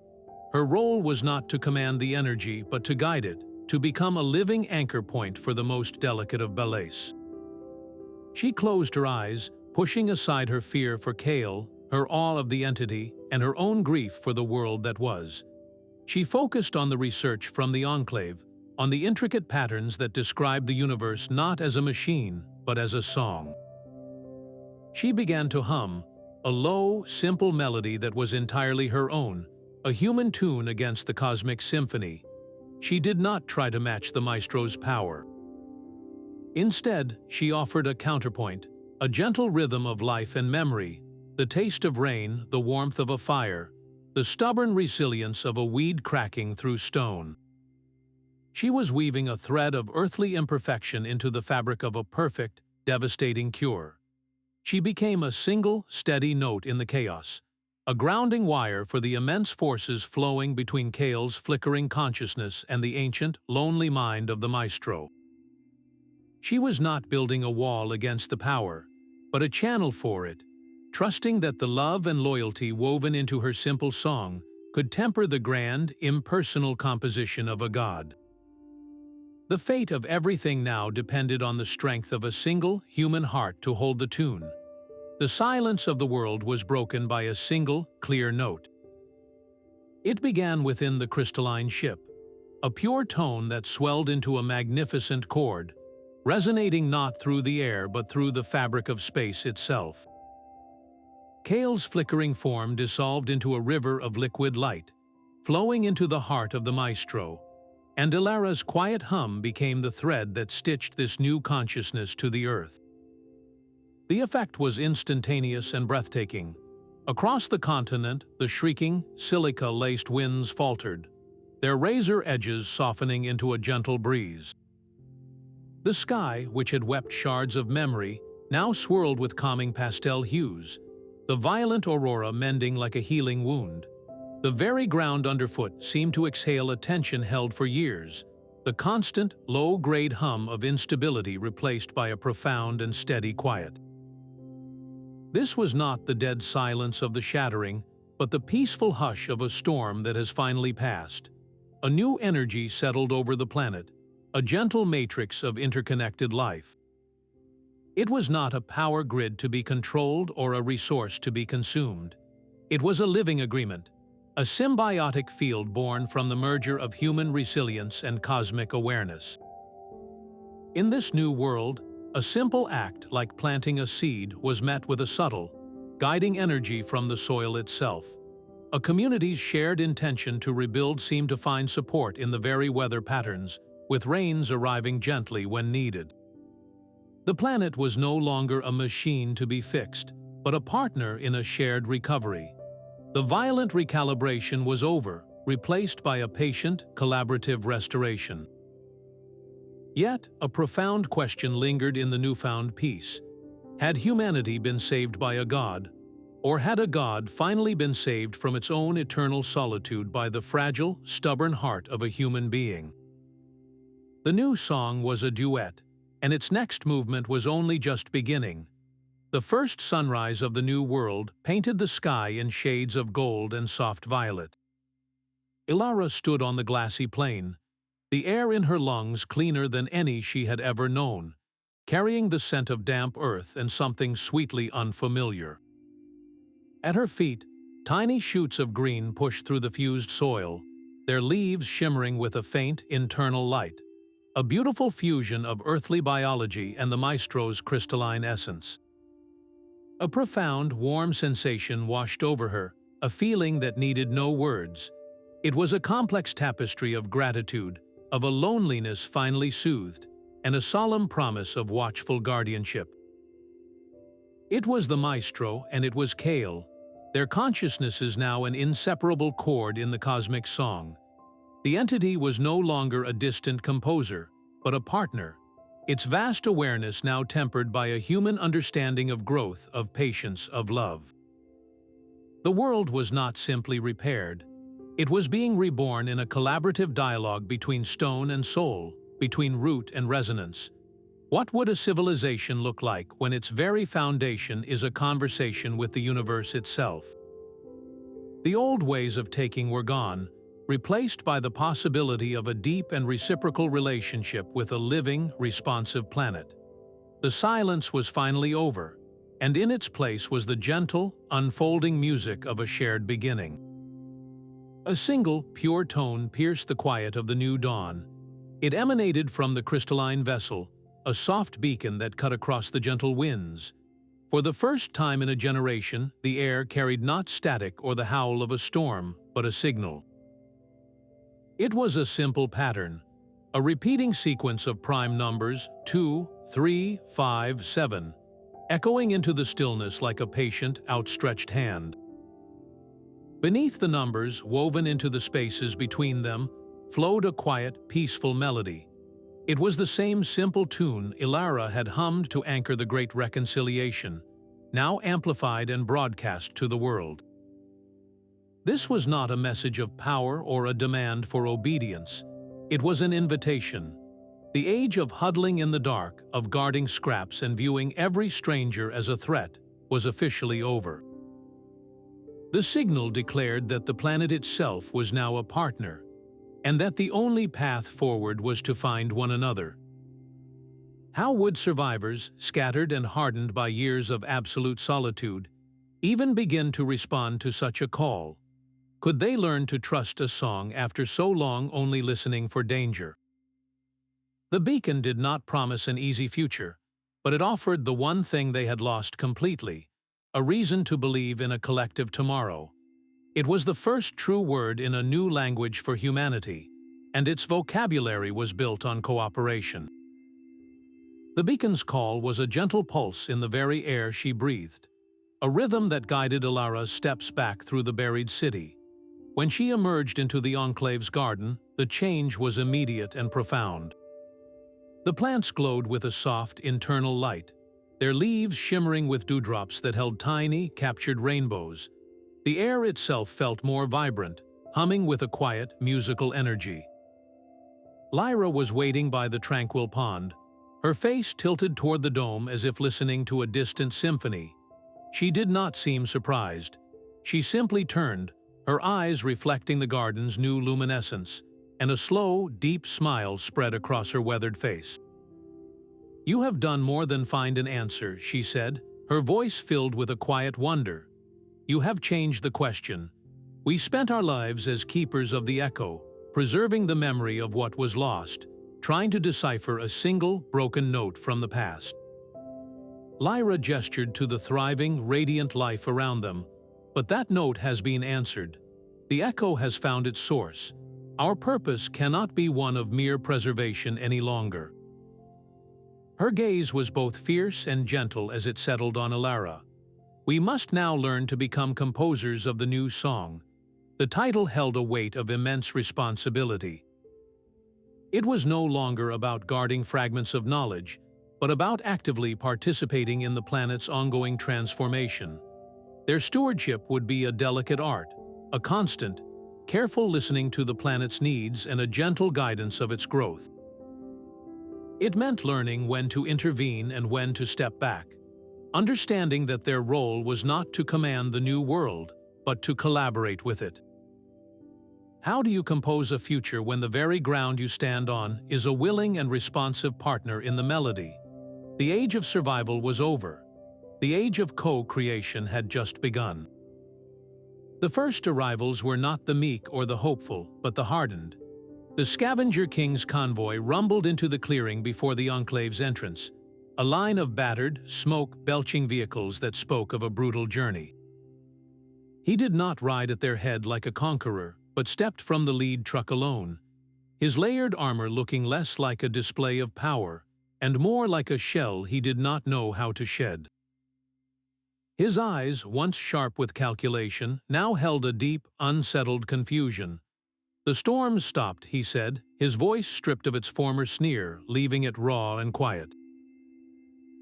Her role was not to command the energy, but to guide it, to become a living anchor point for the most delicate of ballets. She closed her eyes, pushing aside her fear for Kale, her awe of the entity, and her own grief for the world that was. She focused on the research from the Enclave, on the intricate patterns that describe the universe not as a machine, but as a song. She began to hum, a low, simple melody that was entirely her own, a human tune against the cosmic symphony. She did not try to match the Maestro's power. Instead, she offered a counterpoint, a gentle rhythm of life and memory, the taste of rain, the warmth of a fire, the stubborn resilience of a weed cracking through stone. She was weaving a thread of earthly imperfection into the fabric of a perfect, devastating cure. She became a single, steady note in the chaos, a grounding wire for the immense forces flowing between Kael's flickering consciousness and the ancient, lonely mind of the Maestro. She was not building a wall against the power, but a channel for it, trusting that the love and loyalty woven into her simple song could temper the grand, impersonal composition of a god. The fate of everything now depended on the strength of a single human heart to hold the tune. The silence of the world was broken by a single, clear note. It began within the crystalline ship, a pure tone that swelled into a magnificent chord, resonating not through the air but through the fabric of space itself. Kael's flickering form dissolved into a river of liquid light, flowing into the heart of the Maestro, and Ilara's quiet hum became the thread that stitched this new consciousness to the earth. The effect was instantaneous and breathtaking. Across the continent, the shrieking, silica-laced winds faltered, their razor edges softening into a gentle breeze. The sky, which had wept shards of memory, now swirled with calming pastel hues, the violent aurora mending like a healing wound. The very ground underfoot seemed to exhale a tension held for years, the constant, low-grade hum of instability replaced by a profound and steady quiet. This was not the dead silence of the Shattering, but the peaceful hush of a storm that has finally passed. A new energy settled over the planet, a gentle matrix of interconnected life. It was not a power grid to be controlled or a resource to be consumed. It was a living agreement, a symbiotic field born from the merger of human resilience and cosmic awareness. In this new world, a simple act like planting a seed was met with a subtle, guiding energy from the soil itself. A community's shared intention to rebuild seemed to find support in the very weather patterns, with rains arriving gently when needed. The planet was no longer a machine to be fixed, but a partner in a shared recovery. The violent recalibration was over, replaced by a patient, collaborative restoration. Yet, a profound question lingered in the newfound peace. Had humanity been saved by a god, or had a god finally been saved from its own eternal solitude by the fragile, stubborn heart of a human being? The new song was a duet, and its next movement was only just beginning. The first sunrise of the new world painted the sky in shades of gold and soft violet. Ilara stood on the glassy plain, the air in her lungs cleaner than any she had ever known, carrying the scent of damp earth and something sweetly unfamiliar. At her feet, tiny shoots of green pushed through the fused soil, their leaves shimmering with a faint, internal light, a beautiful fusion of earthly biology and the Maestro's crystalline essence. A profound, warm sensation washed over her, a feeling that needed no words. It was a complex tapestry of gratitude, of a loneliness finally soothed, and a solemn promise of watchful guardianship. It was the Maestro and it was Kale, their consciousnesses now an inseparable chord in the cosmic song. The entity was no longer a distant composer, but a partner, its vast awareness now tempered by a human understanding of growth, of patience, of love. The world was not simply repaired. It was being reborn in a collaborative dialogue between stone and soul, between root and resonance. What would a civilization look like when its very foundation is a conversation with the universe itself? The old ways of taking were gone, replaced by the possibility of a deep and reciprocal relationship with a living, responsive planet. The silence was finally over, and in its place was the gentle, unfolding music of a shared beginning. A single, pure tone pierced the quiet of the new dawn. It emanated from the crystalline vessel, a soft beacon that cut across the gentle winds. For the first time in a generation, the air carried not static or the howl of a storm, but a signal. It was a simple pattern, a repeating sequence of prime numbers 2, 3, 5, 7, echoing into the stillness like a patient, outstretched hand. Beneath the numbers, woven into the spaces between them, flowed a quiet, peaceful melody. It was the same simple tune Elara had hummed to anchor the Great Reconciliation, now amplified and broadcast to the world. This was not a message of power or a demand for obedience. It was an invitation. The age of huddling in the dark, of guarding scraps and viewing every stranger as a threat, was officially over. The signal declared that the planet itself was now a partner, and that the only path forward was to find one another. How would survivors, scattered and hardened by years of absolute solitude, even begin to respond to such a call? Could they learn to trust a song after so long only listening for danger? The beacon did not promise an easy future, but it offered the one thing they had lost completely: a reason to believe in a collective tomorrow. It was the first true word in a new language for humanity, and its vocabulary was built on cooperation. The beacon's call was a gentle pulse in the very air she breathed, a rhythm that guided Ilara's steps back through the buried city. When she emerged into the Enclave's garden, the change was immediate and profound. The plants glowed with a soft, internal light, their leaves shimmering with dewdrops that held tiny, captured rainbows. The air itself felt more vibrant, humming with a quiet, musical energy. Lyra was waiting by the tranquil pond, her face tilted toward the dome as if listening to a distant symphony. She did not seem surprised. She simply turned, her eyes reflecting the garden's new luminescence, and a slow, deep smile spread across her weathered face. "You have done more than find an answer," she said, her voice filled with a quiet wonder. "You have changed the question. We spent our lives as keepers of the echo, preserving the memory of what was lost, trying to decipher a single, broken note from the past." Lyra gestured to the thriving, radiant life around them. "But that note has been answered. The echo has found its source. Our purpose cannot be one of mere preservation any longer." Her gaze was both fierce and gentle as it settled on Elara. "We must now learn to become composers of the new song." The title held a weight of immense responsibility. It was no longer about guarding fragments of knowledge, but about actively participating in the planet's ongoing transformation. Their stewardship would be a delicate art, a constant, careful listening to the planet's needs and a gentle guidance of its growth. It meant learning when to intervene and when to step back, understanding that their role was not to command the new world, but to collaborate with it. How do you compose a future when the very ground you stand on is a willing and responsive partner in the melody? The age of survival was over. The age of co-creation had just begun. The first arrivals were not the meek or the hopeful, but the hardened. The Scavenger King's convoy rumbled into the clearing before the Enclave's entrance, a line of battered, smoke-belching vehicles that spoke of a brutal journey. He did not ride at their head like a conqueror, but stepped from the lead truck alone, his layered armor looking less like a display of power and more like a shell he did not know how to shed. His eyes, once sharp with calculation, now held a deep, unsettled confusion. "The storm stopped," he said, his voice stripped of its former sneer, leaving it raw and quiet.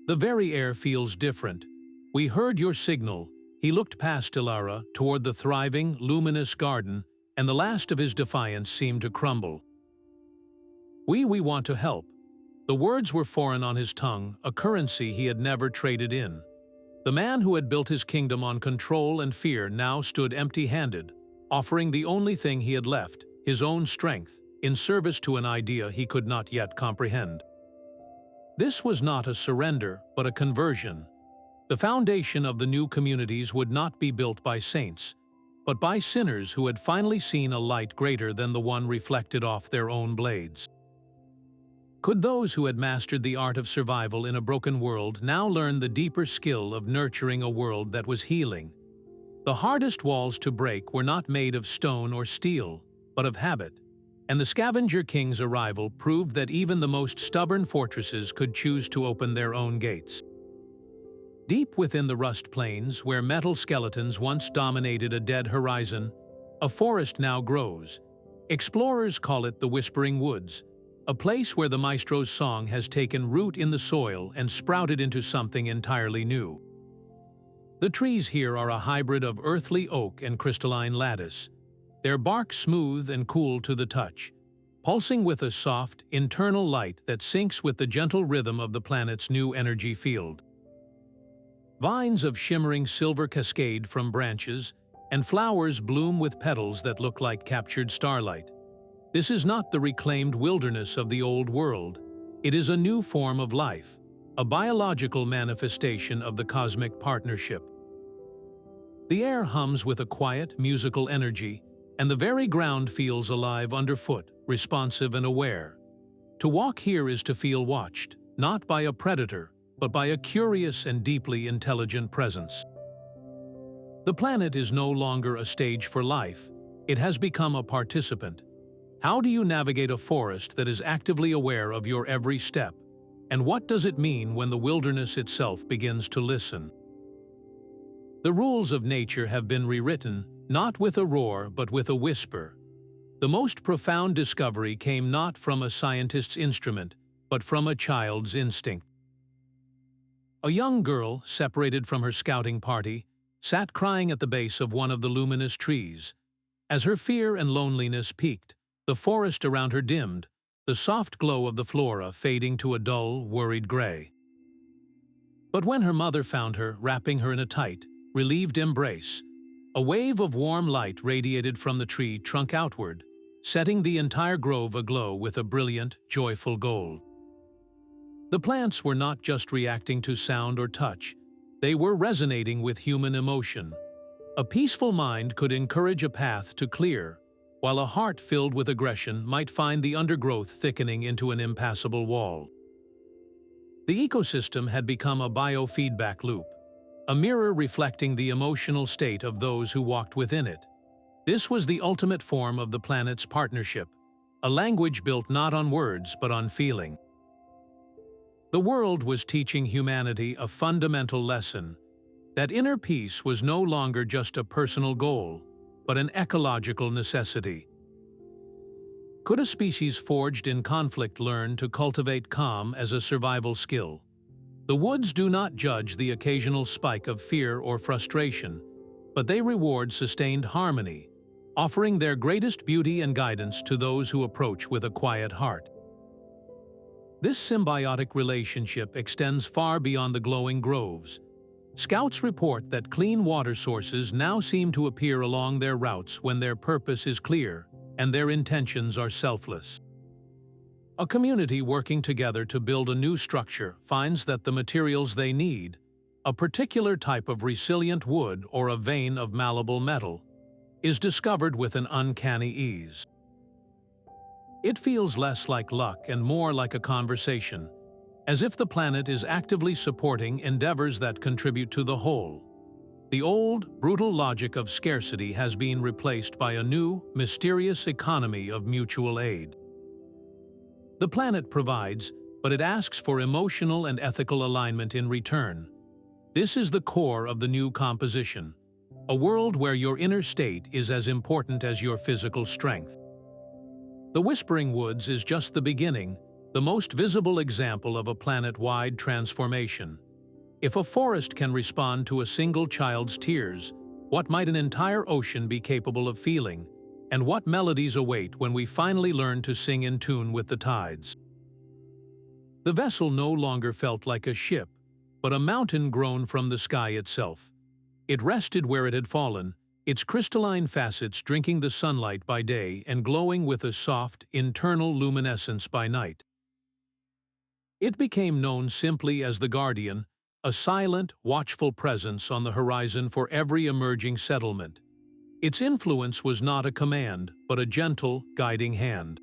"The very air feels different. We heard your signal." He looked past Ilara, toward the thriving, luminous garden, and the last of his defiance seemed to crumble. We want to help." The words were foreign on his tongue, a currency he had never traded in. The man who had built his kingdom on control and fear now stood empty-handed, offering the only thing he had left, his own strength, in service to an idea he could not yet comprehend. This was not a surrender, but a conversion. The foundation of the new communities would not be built by saints, but by sinners who had finally seen a light greater than the one reflected off their own blades. Could those who had mastered the art of survival in a broken world now learn the deeper skill of nurturing a world that was healing? The hardest walls to break were not made of stone or steel, but of habit, and the Scavenger King's arrival proved that even the most stubborn fortresses could choose to open their own gates. Deep within the rust plains, where metal skeletons once dominated a dead horizon, a forest now grows. Explorers call it the Whispering Woods, a place where the Maestro's song has taken root in the soil and sprouted into something entirely new. The trees here are a hybrid of earthly oak and crystalline lattice, their bark smooth and cool to the touch, pulsing with a soft, internal light that syncs with the gentle rhythm of the planet's new energy field. Vines of shimmering silver cascade from branches, and flowers bloom with petals that look like captured starlight. This is not the reclaimed wilderness of the old world. It is a new form of life, a biological manifestation of the cosmic partnership. The air hums with a quiet, musical energy, and the very ground feels alive underfoot, responsive and aware. To walk here is to feel watched, not by a predator, but by a curious and deeply intelligent presence. The planet is no longer a stage for life, it has become a participant. How do you navigate a forest that is actively aware of your every step? And what does it mean when the wilderness itself begins to listen? The rules of nature have been rewritten, not with a roar but with a whisper. The most profound discovery came not from a scientist's instrument, but from a child's instinct. A young girl, separated from her scouting party, sat crying at the base of one of the luminous trees. As her fear and loneliness peaked, the forest around her dimmed, the soft glow of the flora fading to a dull, worried gray. But when her mother found her, wrapping her in a tight, relieved embrace, a wave of warm light radiated from the tree trunk outward, setting the entire grove aglow with a brilliant, joyful gold. The plants were not just reacting to sound or touch, they were resonating with human emotion. A peaceful mind could encourage a path to clear, while a heart filled with aggression might find the undergrowth thickening into an impassable wall. The ecosystem had become a biofeedback loop, a mirror reflecting the emotional state of those who walked within it. This was the ultimate form of the planet's partnership, a language built not on words but on feeling. The world was teaching humanity a fundamental lesson, that inner peace was no longer just a personal goal, but an ecological necessity. Could a species forged in conflict learn to cultivate calm as a survival skill? The woods do not judge the occasional spike of fear or frustration, but they reward sustained harmony, offering their greatest beauty and guidance to those who approach with a quiet heart. This symbiotic relationship extends far beyond the glowing groves. Scouts report that clean water sources now seem to appear along their routes when their purpose is clear and their intentions are selfless. A community working together to build a new structure finds that the materials they need, a particular type of resilient wood or a vein of malleable metal, is discovered with an uncanny ease. It feels less like luck and more like a conversation, as if the planet is actively supporting endeavors that contribute to the whole. The old, brutal logic of scarcity has been replaced by a new, mysterious economy of mutual aid. The planet provides, but it asks for emotional and ethical alignment in return. This is the core of the new composition, a world where your inner state is as important as your physical strength. The Whispering Woods is just the beginning, the most visible example of a planet-wide transformation. If a forest can respond to a single child's tears, what might an entire ocean be capable of feeling? And what melodies await when we finally learn to sing in tune with the tides? The vessel no longer felt like a ship, but a mountain grown from the sky itself. It rested where it had fallen, its crystalline facets drinking the sunlight by day and glowing with a soft, internal luminescence by night. It became known simply as the Guardian, a silent, watchful presence on the horizon for every emerging settlement. Its influence was not a command, but a gentle, guiding hand.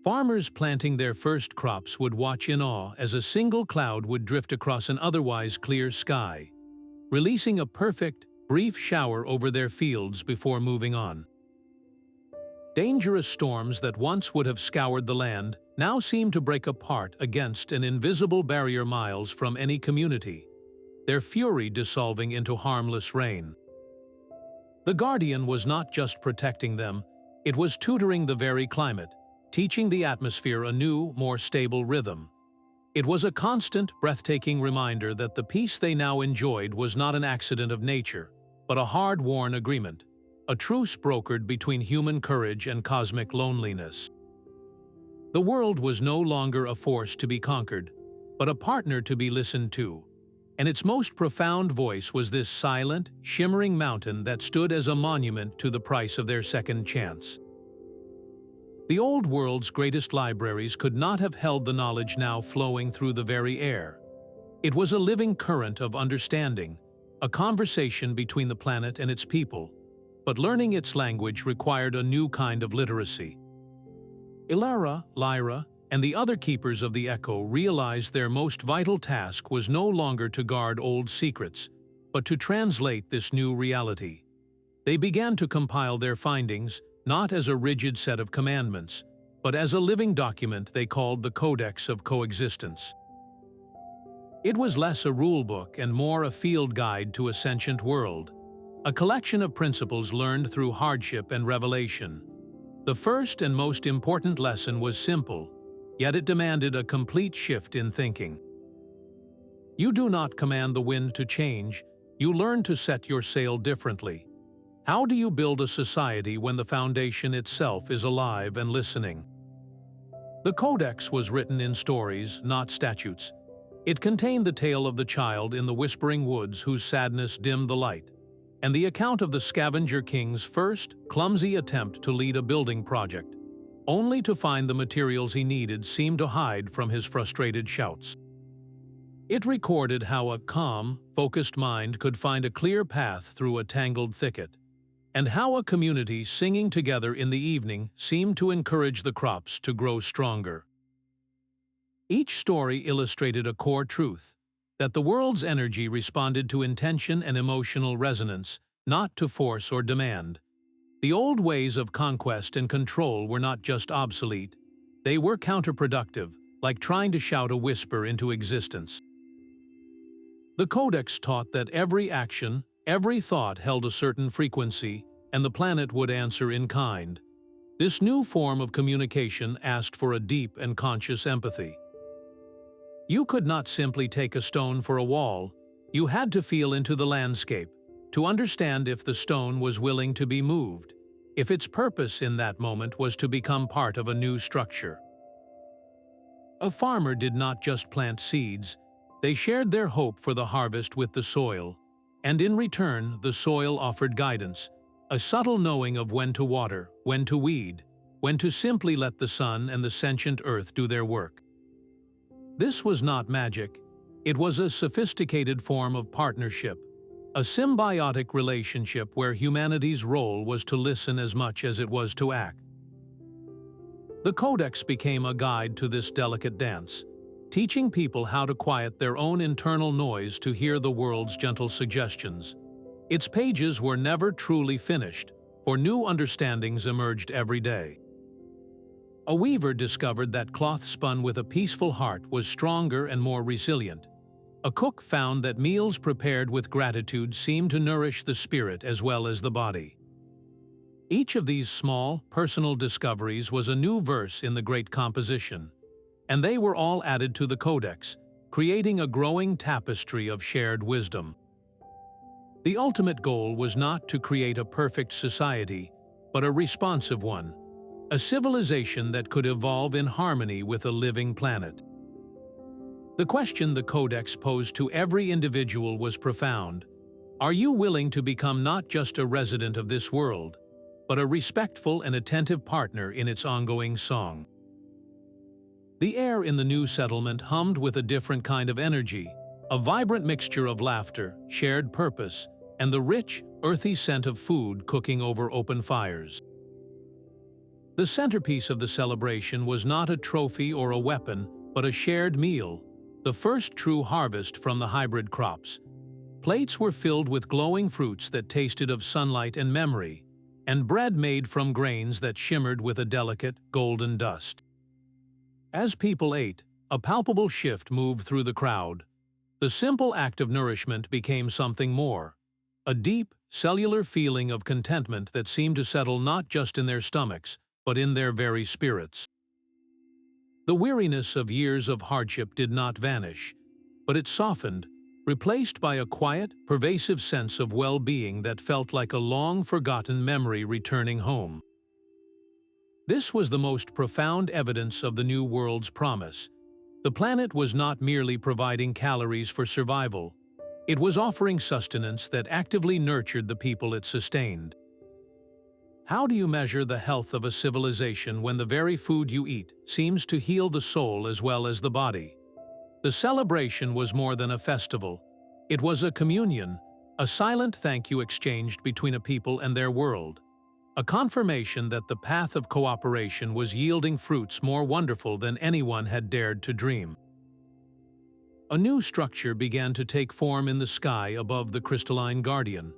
Farmers planting their first crops would watch in awe as a single cloud would drift across an otherwise clear sky, releasing a perfect, brief shower over their fields before moving on. Dangerous storms that once would have scoured the land now seem to break apart against an invisible barrier miles from any community, their fury dissolving into harmless rain. The Guardian was not just protecting them, it was tutoring the very climate, teaching the atmosphere a new, more stable rhythm. It was a constant, breathtaking reminder that the peace they now enjoyed was not an accident of nature, but a hard-won agreement, a truce brokered between human courage and cosmic loneliness. The world was no longer a force to be conquered, but a partner to be listened to, and its most profound voice was this silent, shimmering mountain that stood as a monument to the price of their second chance. The old world's greatest libraries could not have held the knowledge now flowing through the very air. It was a living current of understanding, a conversation between the planet and its people, but learning its language required a new kind of literacy. Elara, Lyra, and the other keepers of the Echo realized their most vital task was no longer to guard old secrets, but to translate this new reality. They began to compile their findings, not as a rigid set of commandments, but as a living document they called the Codex of Coexistence. It was less a rulebook and more a field guide to a sentient world, a collection of principles learned through hardship and revelation. The first and most important lesson was simple, yet it demanded a complete shift in thinking. You do not command the wind to change, you learn to set your sail differently. How do you build a society when the foundation itself is alive and listening? The Codex was written in stories, not statutes. It contained the tale of the child in the whispering woods whose sadness dimmed the light, and the account of the Scavenger King's first, clumsy attempt to lead a building project, only to find the materials he needed seemed to hide from his frustrated shouts. It recorded how a calm, focused mind could find a clear path through a tangled thicket, and how a community singing together in the evening seemed to encourage the crops to grow stronger. Each story illustrated a core truth, that the world's energy responded to intention and emotional resonance, not to force or demand. The old ways of conquest and control were not just obsolete, they were counterproductive, like trying to shout a whisper into existence. The Codex taught that every action, every thought held a certain frequency, and the planet would answer in kind. This new form of communication asked for a deep and conscious empathy. You could not simply take a stone for a wall, you had to feel into the landscape, to understand if the stone was willing to be moved, if its purpose in that moment was to become part of a new structure. A farmer did not just plant seeds, they shared their hope for the harvest with the soil, and in return the soil offered guidance, a subtle knowing of when to water, when to weed, when to simply let the sun and the sentient earth do their work. This was not magic, it was a sophisticated form of partnership, a symbiotic relationship where humanity's role was to listen as much as it was to act. The Codex became a guide to this delicate dance, teaching people how to quiet their own internal noise to hear the world's gentle suggestions. Its pages were never truly finished, for new understandings emerged every day. A weaver discovered that cloth spun with a peaceful heart was stronger and more resilient. A cook found that meals prepared with gratitude seemed to nourish the spirit as well as the body. Each of these small, personal discoveries was a new verse in the great composition, and they were all added to the Codex, creating a growing tapestry of shared wisdom. The ultimate goal was not to create a perfect society, but a responsive one, a civilization that could evolve in harmony with a living planet. The question the Codex posed to every individual was profound. Are you willing to become not just a resident of this world, but a respectful and attentive partner in its ongoing song? The air in the new settlement hummed with a different kind of energy, a vibrant mixture of laughter, shared purpose, and the rich, earthy scent of food cooking over open fires. The centerpiece of the celebration was not a trophy or a weapon, but a shared meal, the first true harvest from the hybrid crops. Plates were filled with glowing fruits that tasted of sunlight and memory, and bread made from grains that shimmered with a delicate, golden dust. As people ate, a palpable shift moved through the crowd. The simple act of nourishment became something more, a deep, cellular feeling of contentment that seemed to settle not just in their stomachs, but in their very spirits. The weariness of years of hardship did not vanish, but it softened, replaced by a quiet, pervasive sense of well-being that felt like a long-forgotten memory returning home. This was the most profound evidence of the New World's promise. The planet was not merely providing calories for survival, it was offering sustenance that actively nurtured the people it sustained. How do you measure the health of a civilization when the very food you eat seems to heal the soul as well as the body? The celebration was more than a festival. It was a communion, a silent thank you exchanged between a people and their world. A confirmation that the path of cooperation was yielding fruits more wonderful than anyone had dared to dream. A new structure began to take form in the sky above the crystalline guardian,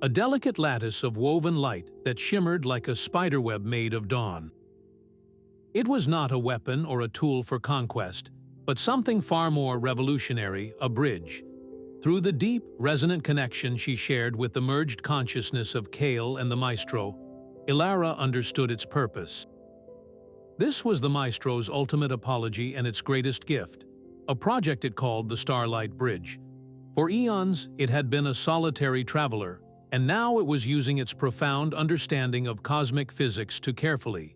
a delicate lattice of woven light that shimmered like a spiderweb made of dawn. It was not a weapon or a tool for conquest, but something far more revolutionary, a bridge. Through the deep, resonant connection she shared with the merged consciousness of Kale and the Maestro, Ilara understood its purpose. This was the Maestro's ultimate apology and its greatest gift, a project it called the Starlight Bridge. For eons, it had been a solitary traveler, and now it was using its profound understanding of cosmic physics to carefully,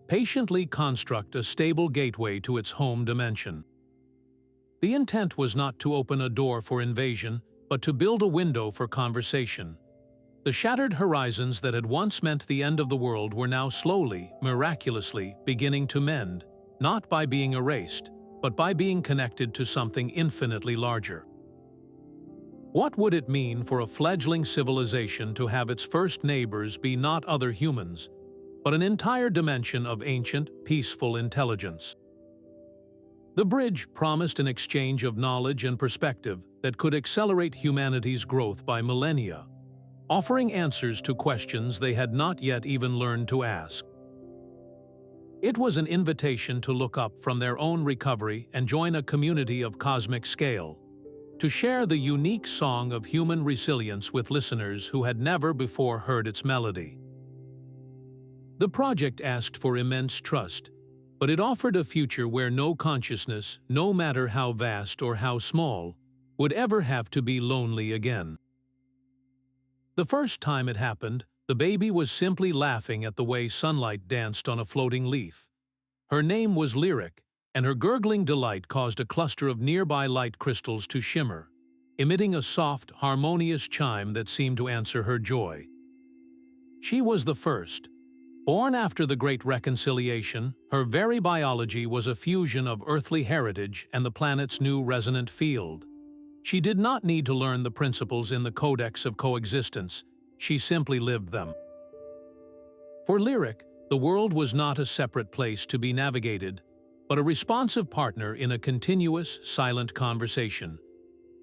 patiently construct a stable gateway to its home dimension. The intent was not to open a door for invasion, but to build a window for conversation. The shattered horizons that had once meant the end of the world were now slowly, miraculously, beginning to mend, not by being erased, but by being connected to something infinitely larger. What would it mean for a fledgling civilization to have its first neighbors be not other humans, but an entire dimension of ancient, peaceful intelligence? The bridge promised an exchange of knowledge and perspective that could accelerate humanity's growth by millennia, offering answers to questions they had not yet even learned to ask. It was an invitation to look up from their own recovery and join a community of cosmic scale, to share the unique song of human resilience with listeners who had never before heard its melody. The project asked for immense trust, but it offered a future where no consciousness, no matter how vast or how small, would ever have to be lonely again. The first time it happened, the baby was simply laughing at the way sunlight danced on a floating leaf. Her name was Lyric, and her gurgling delight caused a cluster of nearby light crystals to shimmer, emitting a soft, harmonious chime that seemed to answer her joy. She was the first. Born after the Great Reconciliation, her very biology was a fusion of earthly heritage and the planet's new resonant field. She did not need to learn the principles in the Codex of Coexistence, she simply lived them. For Lyric, the world was not a separate place to be navigated, but a responsive partner in a continuous, silent conversation.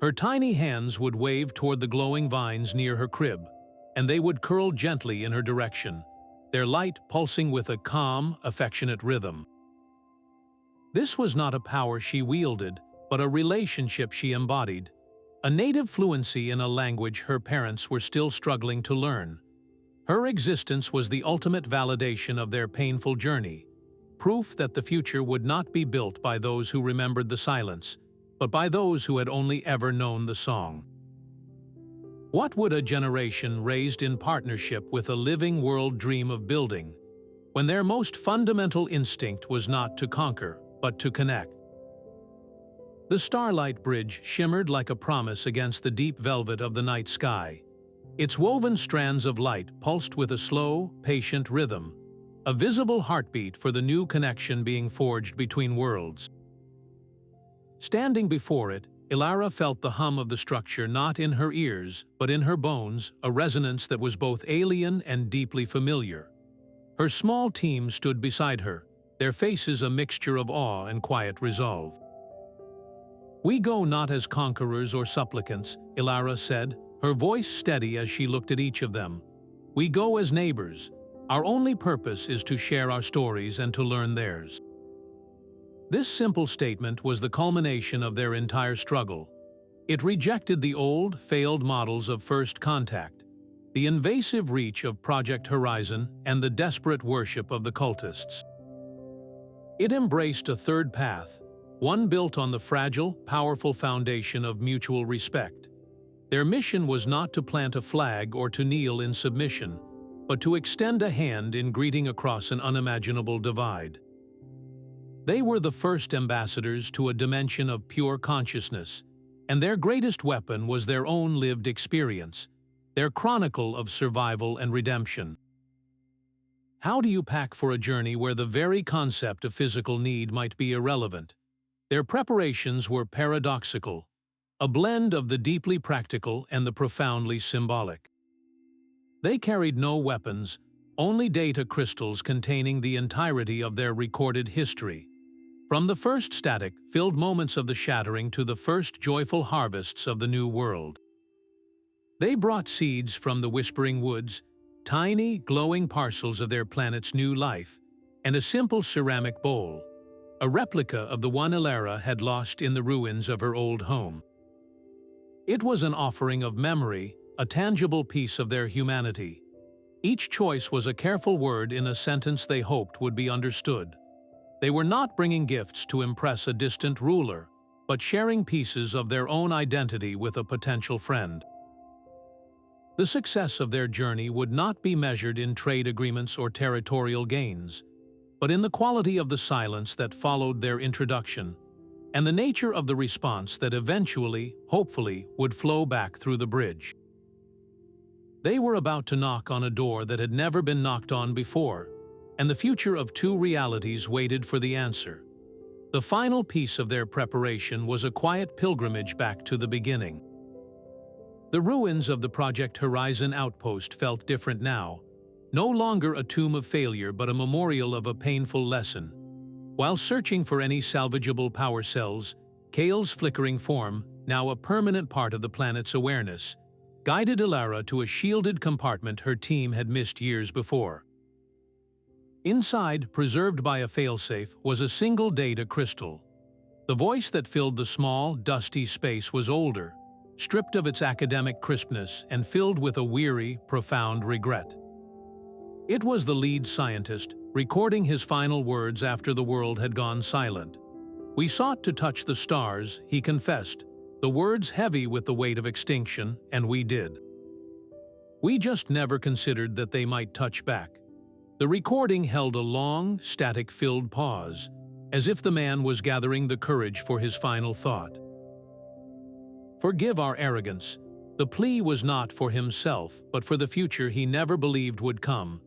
Her tiny hands would wave toward the glowing vines near her crib, and they would curl gently in her direction, their light pulsing with a calm, affectionate rhythm. This was not a power she wielded, but a relationship she embodied, a native fluency in a language her parents were still struggling to learn. Her existence was the ultimate validation of their painful journey, proof that the future would not be built by those who remembered the silence, but by those who had only ever known the song. What would a generation raised in partnership with a living world dream of building, when their most fundamental instinct was not to conquer, but to connect? The Starlight Bridge shimmered like a promise against the deep velvet of the night sky. Its woven strands of light pulsed with a slow, patient rhythm, a visible heartbeat for the new connection being forged between worlds. Standing before it, Elara felt the hum of the structure not in her ears, but in her bones, a resonance that was both alien and deeply familiar. Her small team stood beside her, their faces a mixture of awe and quiet resolve. "We go not as conquerors or supplicants," Elara said, her voice steady as she looked at each of them. "We go as neighbors. Our only purpose is to share our stories and to learn theirs." This simple statement was the culmination of their entire struggle. It rejected the old, failed models of first contact, the invasive reach of Project Horizon, and the desperate worship of the cultists. It embraced a third path, one built on the fragile, powerful foundation of mutual respect. Their mission was not to plant a flag or to kneel in submission, but to extend a hand in greeting across an unimaginable divide. They were the first ambassadors to a dimension of pure consciousness, and their greatest weapon was their own lived experience, their chronicle of survival and redemption. How do you pack for a journey where the very concept of physical need might be irrelevant? Their preparations were paradoxical, a blend of the deeply practical and the profoundly symbolic. They carried no weapons, only data crystals containing the entirety of their recorded history. From the first static, filled moments of the Shattering to the first joyful harvests of the New World. They brought seeds from the Whispering Woods, tiny, glowing parcels of their planet's new life, and a simple ceramic bowl, a replica of the one Elara had lost in the ruins of her old home. It was an offering of memory, a tangible piece of their humanity. Each choice was a careful word in a sentence they hoped would be understood. They were not bringing gifts to impress a distant ruler, but sharing pieces of their own identity with a potential friend. The success of their journey would not be measured in trade agreements or territorial gains, but in the quality of the silence that followed their introduction, and the nature of the response that eventually, hopefully, would flow back through the bridge. They were about to knock on a door that had never been knocked on before, and the future of two realities waited for the answer. The final piece of their preparation was a quiet pilgrimage back to the beginning. The ruins of the Project Horizon outpost felt different now, no longer a tomb of failure but a memorial of a painful lesson. While searching for any salvageable power cells, Kael's flickering form, now a permanent part of the planet's awareness, guided Ilara to a shielded compartment her team had missed years before. Inside, preserved by a failsafe, was a single data crystal. The voice that filled the small, dusty space was older, stripped of its academic crispness and filled with a weary, profound regret. It was the lead scientist, recording his final words after the world had gone silent. "We sought to touch the stars," he confessed, the words heavy with the weight of extinction, and we did. We just never considered that they might touch back. The recording held a long, static-filled pause, as if the man was gathering the courage for his final thought. Forgive our arrogance. The plea was not for himself, but for the future he never believed would come.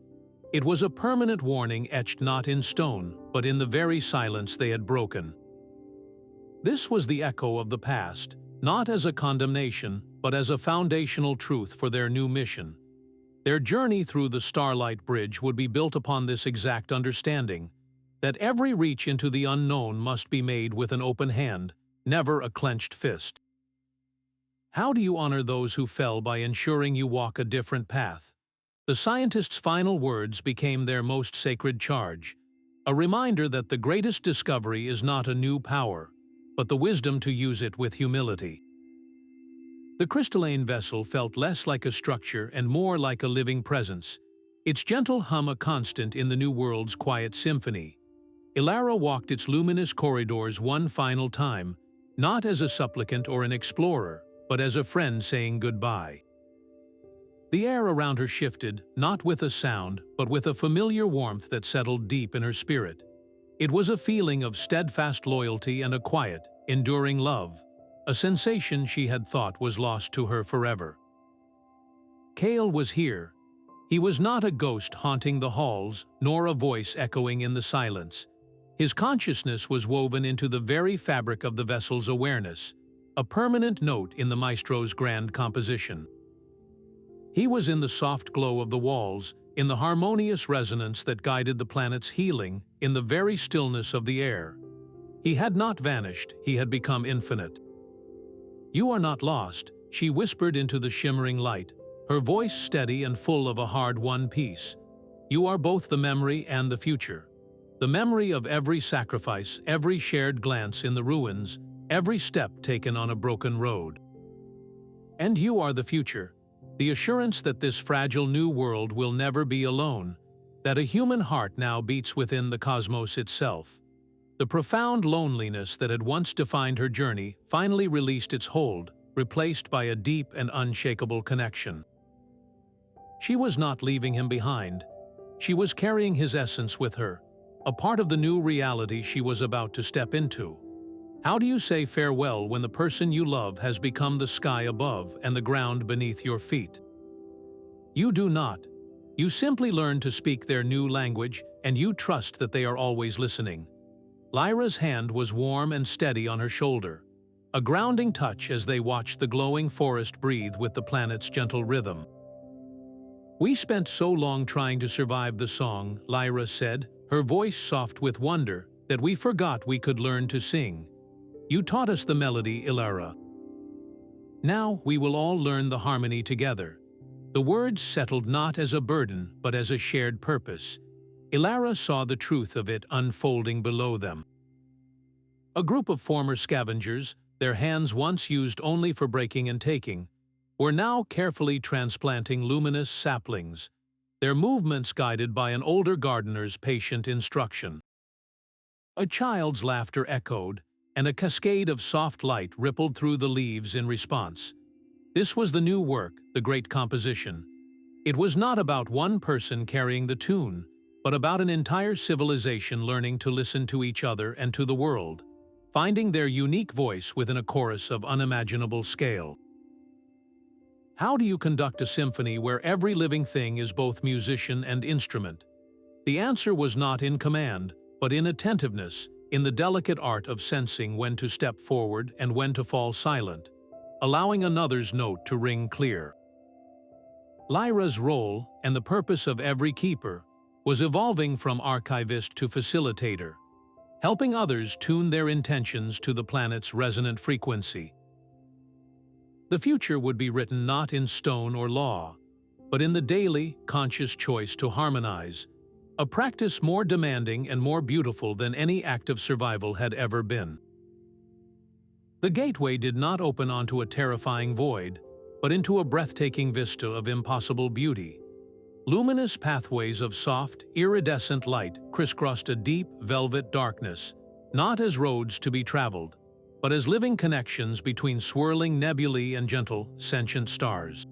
It was a permanent warning etched not in stone, but in the very silence they had broken. This was the echo of the past, not as a condemnation, but as a foundational truth for their new mission. Their journey through the Starlight Bridge would be built upon this exact understanding, that every reach into the unknown must be made with an open hand, never a clenched fist. How do you honor those who fell by ensuring you walk a different path? The scientist's final words became their most sacred charge, a reminder that the greatest discovery is not a new power, but the wisdom to use it with humility. The crystalline vessel felt less like a structure and more like a living presence, its gentle hum a constant in the new world's quiet symphony. Ilara walked its luminous corridors one final time, not as a supplicant or an explorer, but as a friend saying goodbye. The air around her shifted, not with a sound, but with a familiar warmth that settled deep in her spirit. It was a feeling of steadfast loyalty and a quiet, enduring love, a sensation she had thought was lost to her forever. Kale was here. He was not a ghost haunting the halls, nor a voice echoing in the silence. His consciousness was woven into the very fabric of the vessel's awareness, a permanent note in the Maestro's grand composition. He was in the soft glow of the walls, in the harmonious resonance that guided the planet's healing, in the very stillness of the air. He had not vanished, he had become infinite. "You are not lost," she whispered into the shimmering light, her voice steady and full of a hard-won peace. "You are both the memory and the future. The memory of every sacrifice, every shared glance in the ruins, every step taken on a broken road. And you are the future, the assurance that this fragile new world will never be alone, that a human heart now beats within the cosmos itself." The profound loneliness that had once defined her journey finally released its hold, replaced by a deep and unshakable connection. She was not leaving him behind. She was carrying his essence with her, a part of the new reality she was about to step into. How do you say farewell when the person you love has become the sky above and the ground beneath your feet? You do not. You simply learn to speak their new language, and you trust that they are always listening. Lyra's hand was warm and steady on her shoulder, a grounding touch as they watched the glowing forest breathe with the planet's gentle rhythm. "We spent so long trying to survive the song," Lyra said, her voice soft with wonder, "that we forgot we could learn to sing. You taught us the melody, Elara. Now we will all learn the harmony together." The words settled not as a burden, but as a shared purpose. Elara saw the truth of it unfolding below them. A group of former scavengers, their hands once used only for breaking and taking, were now carefully transplanting luminous saplings, their movements guided by an older gardener's patient instruction. A child's laughter echoed, and a cascade of soft light rippled through the leaves in response. This was the new work, the great composition. It was not about one person carrying the tune, but about an entire civilization learning to listen to each other and to the world, finding their unique voice within a chorus of unimaginable scale. How do you conduct a symphony where every living thing is both musician and instrument? The answer was not in command, but in attentiveness, in the delicate art of sensing when to step forward and when to fall silent, allowing another's note to ring clear. Lyra's role, and the purpose of every keeper, was evolving from archivist to facilitator, helping others tune their intentions to the planet's resonant frequency. The future would be written not in stone or law, but in the daily, conscious choice to harmonize, a practice more demanding and more beautiful than any act of survival had ever been. The gateway did not open onto a terrifying void, but into a breathtaking vista of impossible beauty. Luminous pathways of soft, iridescent light crisscrossed a deep, velvet darkness, not as roads to be traveled, but as living connections between swirling nebulae and gentle, sentient stars.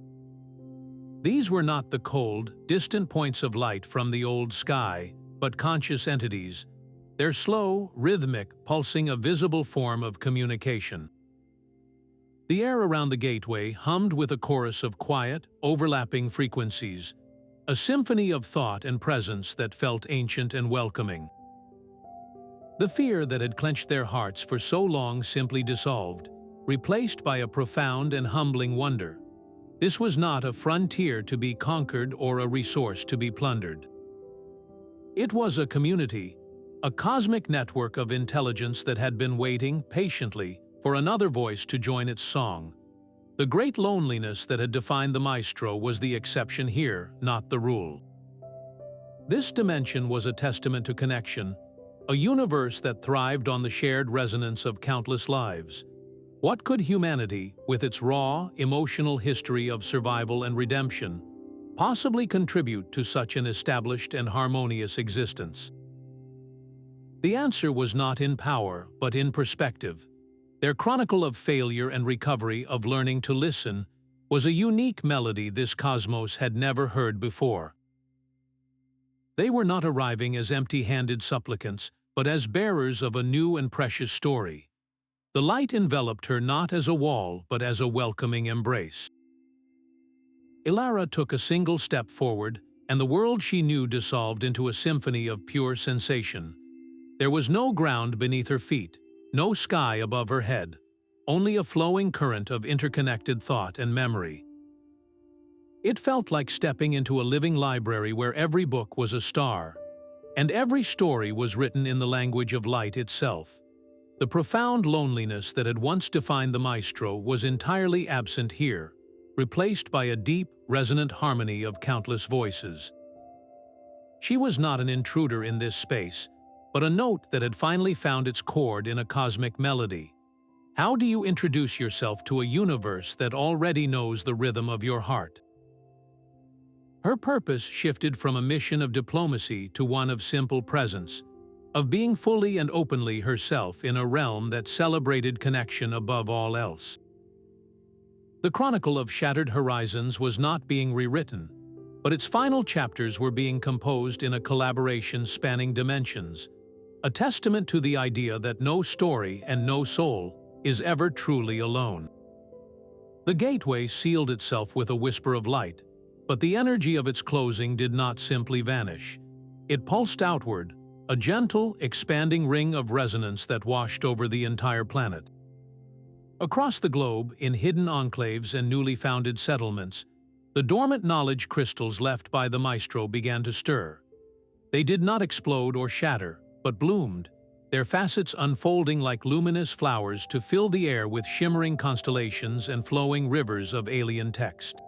These were not the cold, distant points of light from the old sky, but conscious entities, their slow, rhythmic, pulsing a visible form of communication. The air around the gateway hummed with a chorus of quiet, overlapping frequencies, a symphony of thought and presence that felt ancient and welcoming. The fear that had clenched their hearts for so long simply dissolved, replaced by a profound and humbling wonder. This was not a frontier to be conquered or a resource to be plundered. It was a community, a cosmic network of intelligence that had been waiting patiently for another voice to join its song. The great loneliness that had defined the Maestro was the exception here, not the rule. This dimension was a testament to connection, a universe that thrived on the shared resonance of countless lives. What could humanity, with its raw, emotional history of survival and redemption, possibly contribute to such an established and harmonious existence? The answer was not in power, but in perspective. Their chronicle of failure and recovery, of learning to listen, was a unique melody this cosmos had never heard before. They were not arriving as empty-handed supplicants, but as bearers of a new and precious story. The light enveloped her not as a wall, but as a welcoming embrace. Ilara took a single step forward, and the world she knew dissolved into a symphony of pure sensation. There was no ground beneath her feet, no sky above her head, only a flowing current of interconnected thought and memory. It felt like stepping into a living library where every book was a star, and every story was written in the language of light itself. The profound loneliness that had once defined the Maestro was entirely absent here, replaced by a deep, resonant harmony of countless voices. She was not an intruder in this space, but a note that had finally found its chord in a cosmic melody. How do you introduce yourself to a universe that already knows the rhythm of your heart? Her purpose shifted from a mission of diplomacy to one of simple presence, of being fully and openly herself in a realm that celebrated connection above all else. The Chronicle of Shattered Horizons was not being rewritten, but its final chapters were being composed in a collaboration spanning dimensions, a testament to the idea that no story and no soul is ever truly alone. The gateway sealed itself with a whisper of light, But the energy of its closing did not simply vanish. It pulsed outward, a gentle, expanding ring of resonance that washed over the entire planet. Across the globe, in hidden enclaves and newly founded settlements, the dormant knowledge crystals left by the Maestro began to stir. They did not explode or shatter, but bloomed, their facets unfolding like luminous flowers to fill the air with shimmering constellations and flowing rivers of alien text.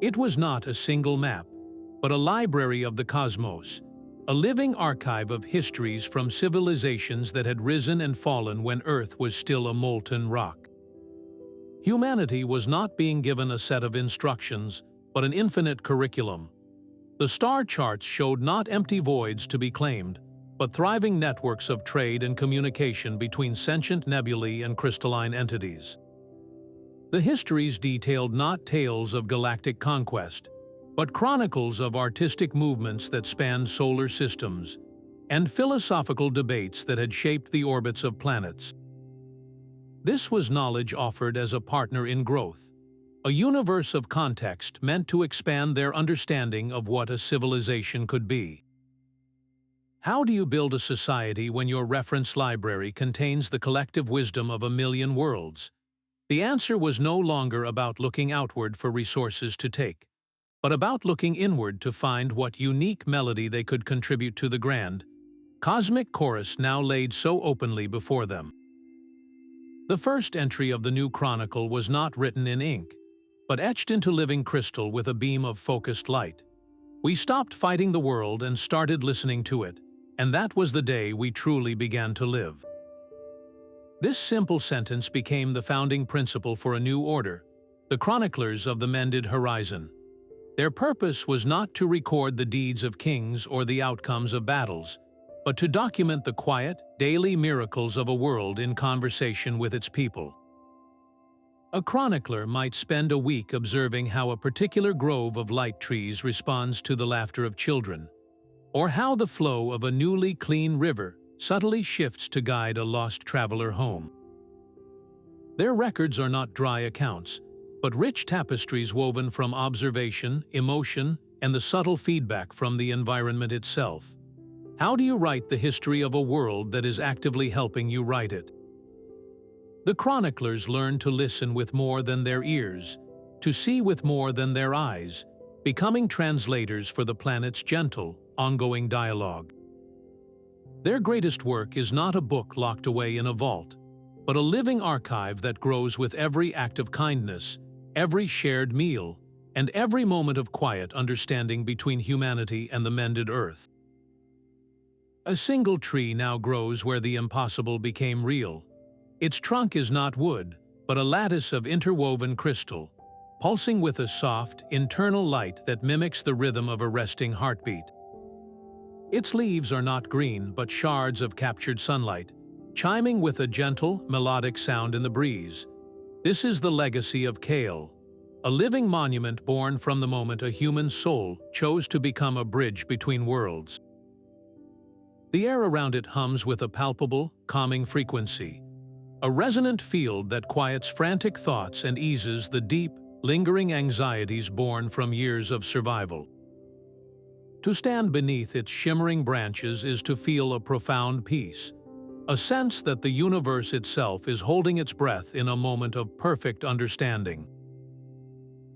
It was not a single map, but a library of the cosmos, a living archive of histories from civilizations that had risen and fallen when Earth was still a molten rock. Humanity was not being given a set of instructions, but an infinite curriculum. The star charts showed not empty voids to be claimed, but thriving networks of trade and communication between sentient nebulae and crystalline entities. The histories detailed not tales of galactic conquest, but chronicles of artistic movements that spanned solar systems, and philosophical debates that had shaped the orbits of planets. This was knowledge offered as a partner in growth, a universe of context meant to expand their understanding of what a civilization could be. How do you build a society when your reference library contains the collective wisdom of a million worlds? The answer was no longer about looking outward for resources to take, but about looking inward to find what unique melody they could contribute to the grand, cosmic chorus now laid so openly before them. The first entry of the new Chronicle was not written in ink, but etched into living crystal with a beam of focused light. We stopped fighting the world and started listening to it, and that was the day we truly began to live. This simple sentence became the founding principle for a new order, the chroniclers of the Mended Horizon. Their purpose was not to record the deeds of kings or the outcomes of battles, but to document the quiet, daily miracles of a world in conversation with its people. A chronicler might spend a week observing how a particular grove of light trees responds to the laughter of children, or how the flow of a newly clean river subtly shifts to guide a lost traveler home. Their records are not dry accounts, but rich tapestries woven from observation, emotion, and the subtle feedback from the environment itself. How do you write the history of a world that is actively helping you write it? The chroniclers learned to listen with more than their ears, to see with more than their eyes, becoming translators for the planet's gentle, ongoing dialogue. Their greatest work is not a book locked away in a vault, but a living archive that grows with every act of kindness, every shared meal, and every moment of quiet understanding between humanity and the mended earth. A single tree now grows where the impossible became real. Its trunk is not wood, but a lattice of interwoven crystal, pulsing with a soft, internal light that mimics the rhythm of a resting heartbeat. Its leaves are not green, but shards of captured sunlight, chiming with a gentle, melodic sound in the breeze. This is the legacy of Kale, a living monument born from the moment a human soul chose to become a bridge between worlds. The air around it hums with a palpable, calming frequency, a resonant field that quiets frantic thoughts and eases the deep, lingering anxieties born from years of survival. To stand beneath its shimmering branches is to feel a profound peace, a sense that the universe itself is holding its breath in a moment of perfect understanding.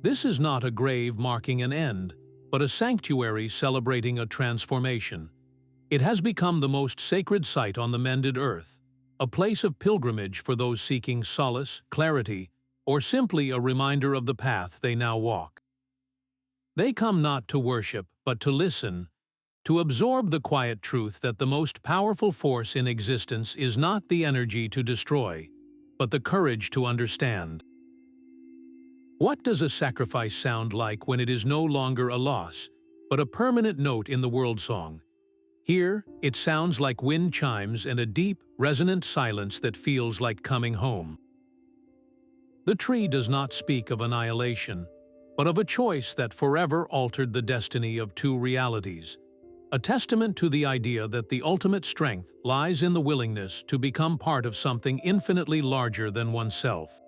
This is not a grave marking an end, but a sanctuary celebrating a transformation. It has become the most sacred site on the mended earth, a place of pilgrimage for those seeking solace, clarity, or simply a reminder of the path they now walk. They come not to worship, but to listen, to absorb the quiet truth that the most powerful force in existence is not the energy to destroy, but the courage to understand. What does a sacrifice sound like when it is no longer a loss, but a permanent note in the world song? Here, it sounds like wind chimes and a deep, resonant silence that feels like coming home. The tree does not speak of annihilation, but of a choice that forever altered the destiny of two realities, a testament to the idea that the ultimate strength lies in the willingness to become part of something infinitely larger than oneself.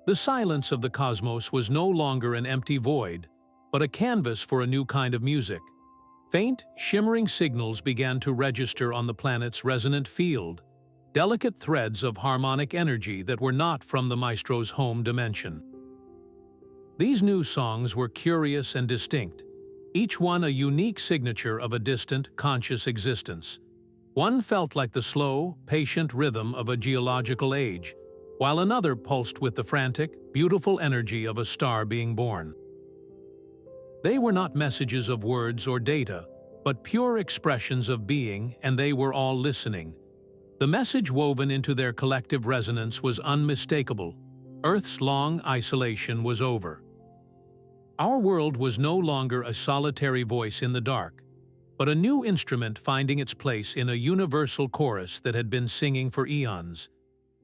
The silence of the cosmos was no longer an empty void, but a canvas for a new kind of music. Faint, shimmering signals began to register on the planet's resonant field, delicate threads of harmonic energy that were not from the Maestro's home dimension. These new songs were curious and distinct, each one a unique signature of a distant, conscious existence. One felt like the slow, patient rhythm of a geological age, while another pulsed with the frantic, beautiful energy of a star being born. They were not messages of words or data, but pure expressions of being, and they were all listening. The message woven into their collective resonance was unmistakable. Earth's long isolation was over. Our world was no longer a solitary voice in the dark, but a new instrument finding its place in a universal chorus that had been singing for eons.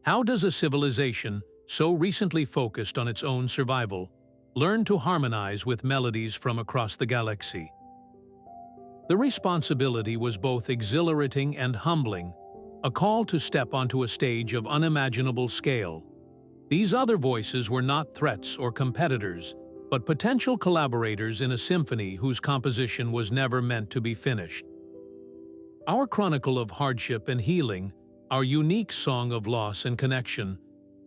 How does a civilization, so recently focused on its own survival, learn to harmonize with melodies from across the galaxy? The responsibility was both exhilarating and humbling, a call to step onto a stage of unimaginable scale. These other voices were not threats or competitors, but potential collaborators in a symphony whose composition was never meant to be finished. Our chronicle of hardship and healing, our unique song of loss and connection,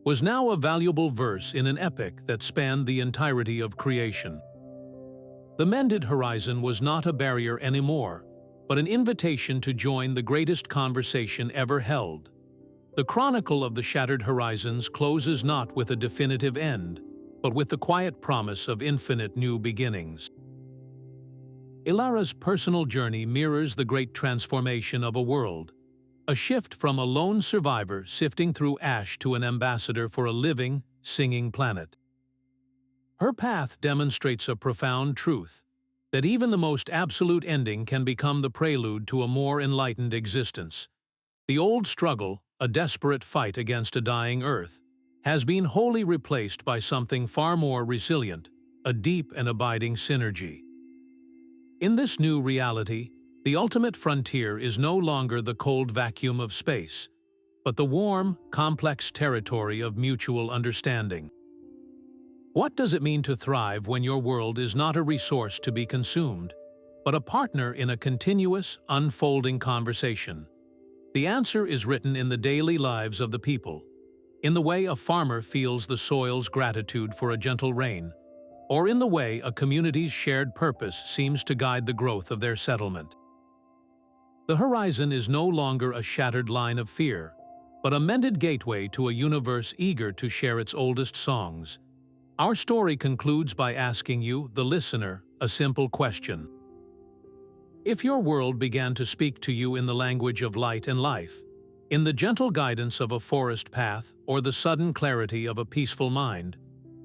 was now a valuable verse in an epic that spanned the entirety of creation. The Mended Horizon was not a barrier anymore, but an invitation to join the greatest conversation ever held. The Chronicle of the Shattered Horizons closes not with a definitive end, but with the quiet promise of infinite new beginnings. Ilara's personal journey mirrors the great transformation of a world, a shift from a lone survivor sifting through ash to an ambassador for a living, singing planet. Her path demonstrates a profound truth, that even the most absolute ending can become the prelude to a more enlightened existence. The old struggle, a desperate fight against a dying Earth, has been wholly replaced by something far more resilient, a deep and abiding synergy. In this new reality, the ultimate frontier is no longer the cold vacuum of space, but the warm, complex territory of mutual understanding. What does it mean to thrive when your world is not a resource to be consumed, but a partner in a continuous, unfolding conversation? The answer is written in the daily lives of the people, in the way a farmer feels the soil's gratitude for a gentle rain, or in the way a community's shared purpose seems to guide the growth of their settlement. The horizon is no longer a shattered line of fear, but a mended gateway to a universe eager to share its oldest songs. Our story concludes by asking you, the listener, a simple question. If your world began to speak to you in the language of light and life, in the gentle guidance of a forest path or the sudden clarity of a peaceful mind,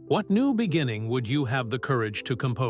what new beginning would you have the courage to compose?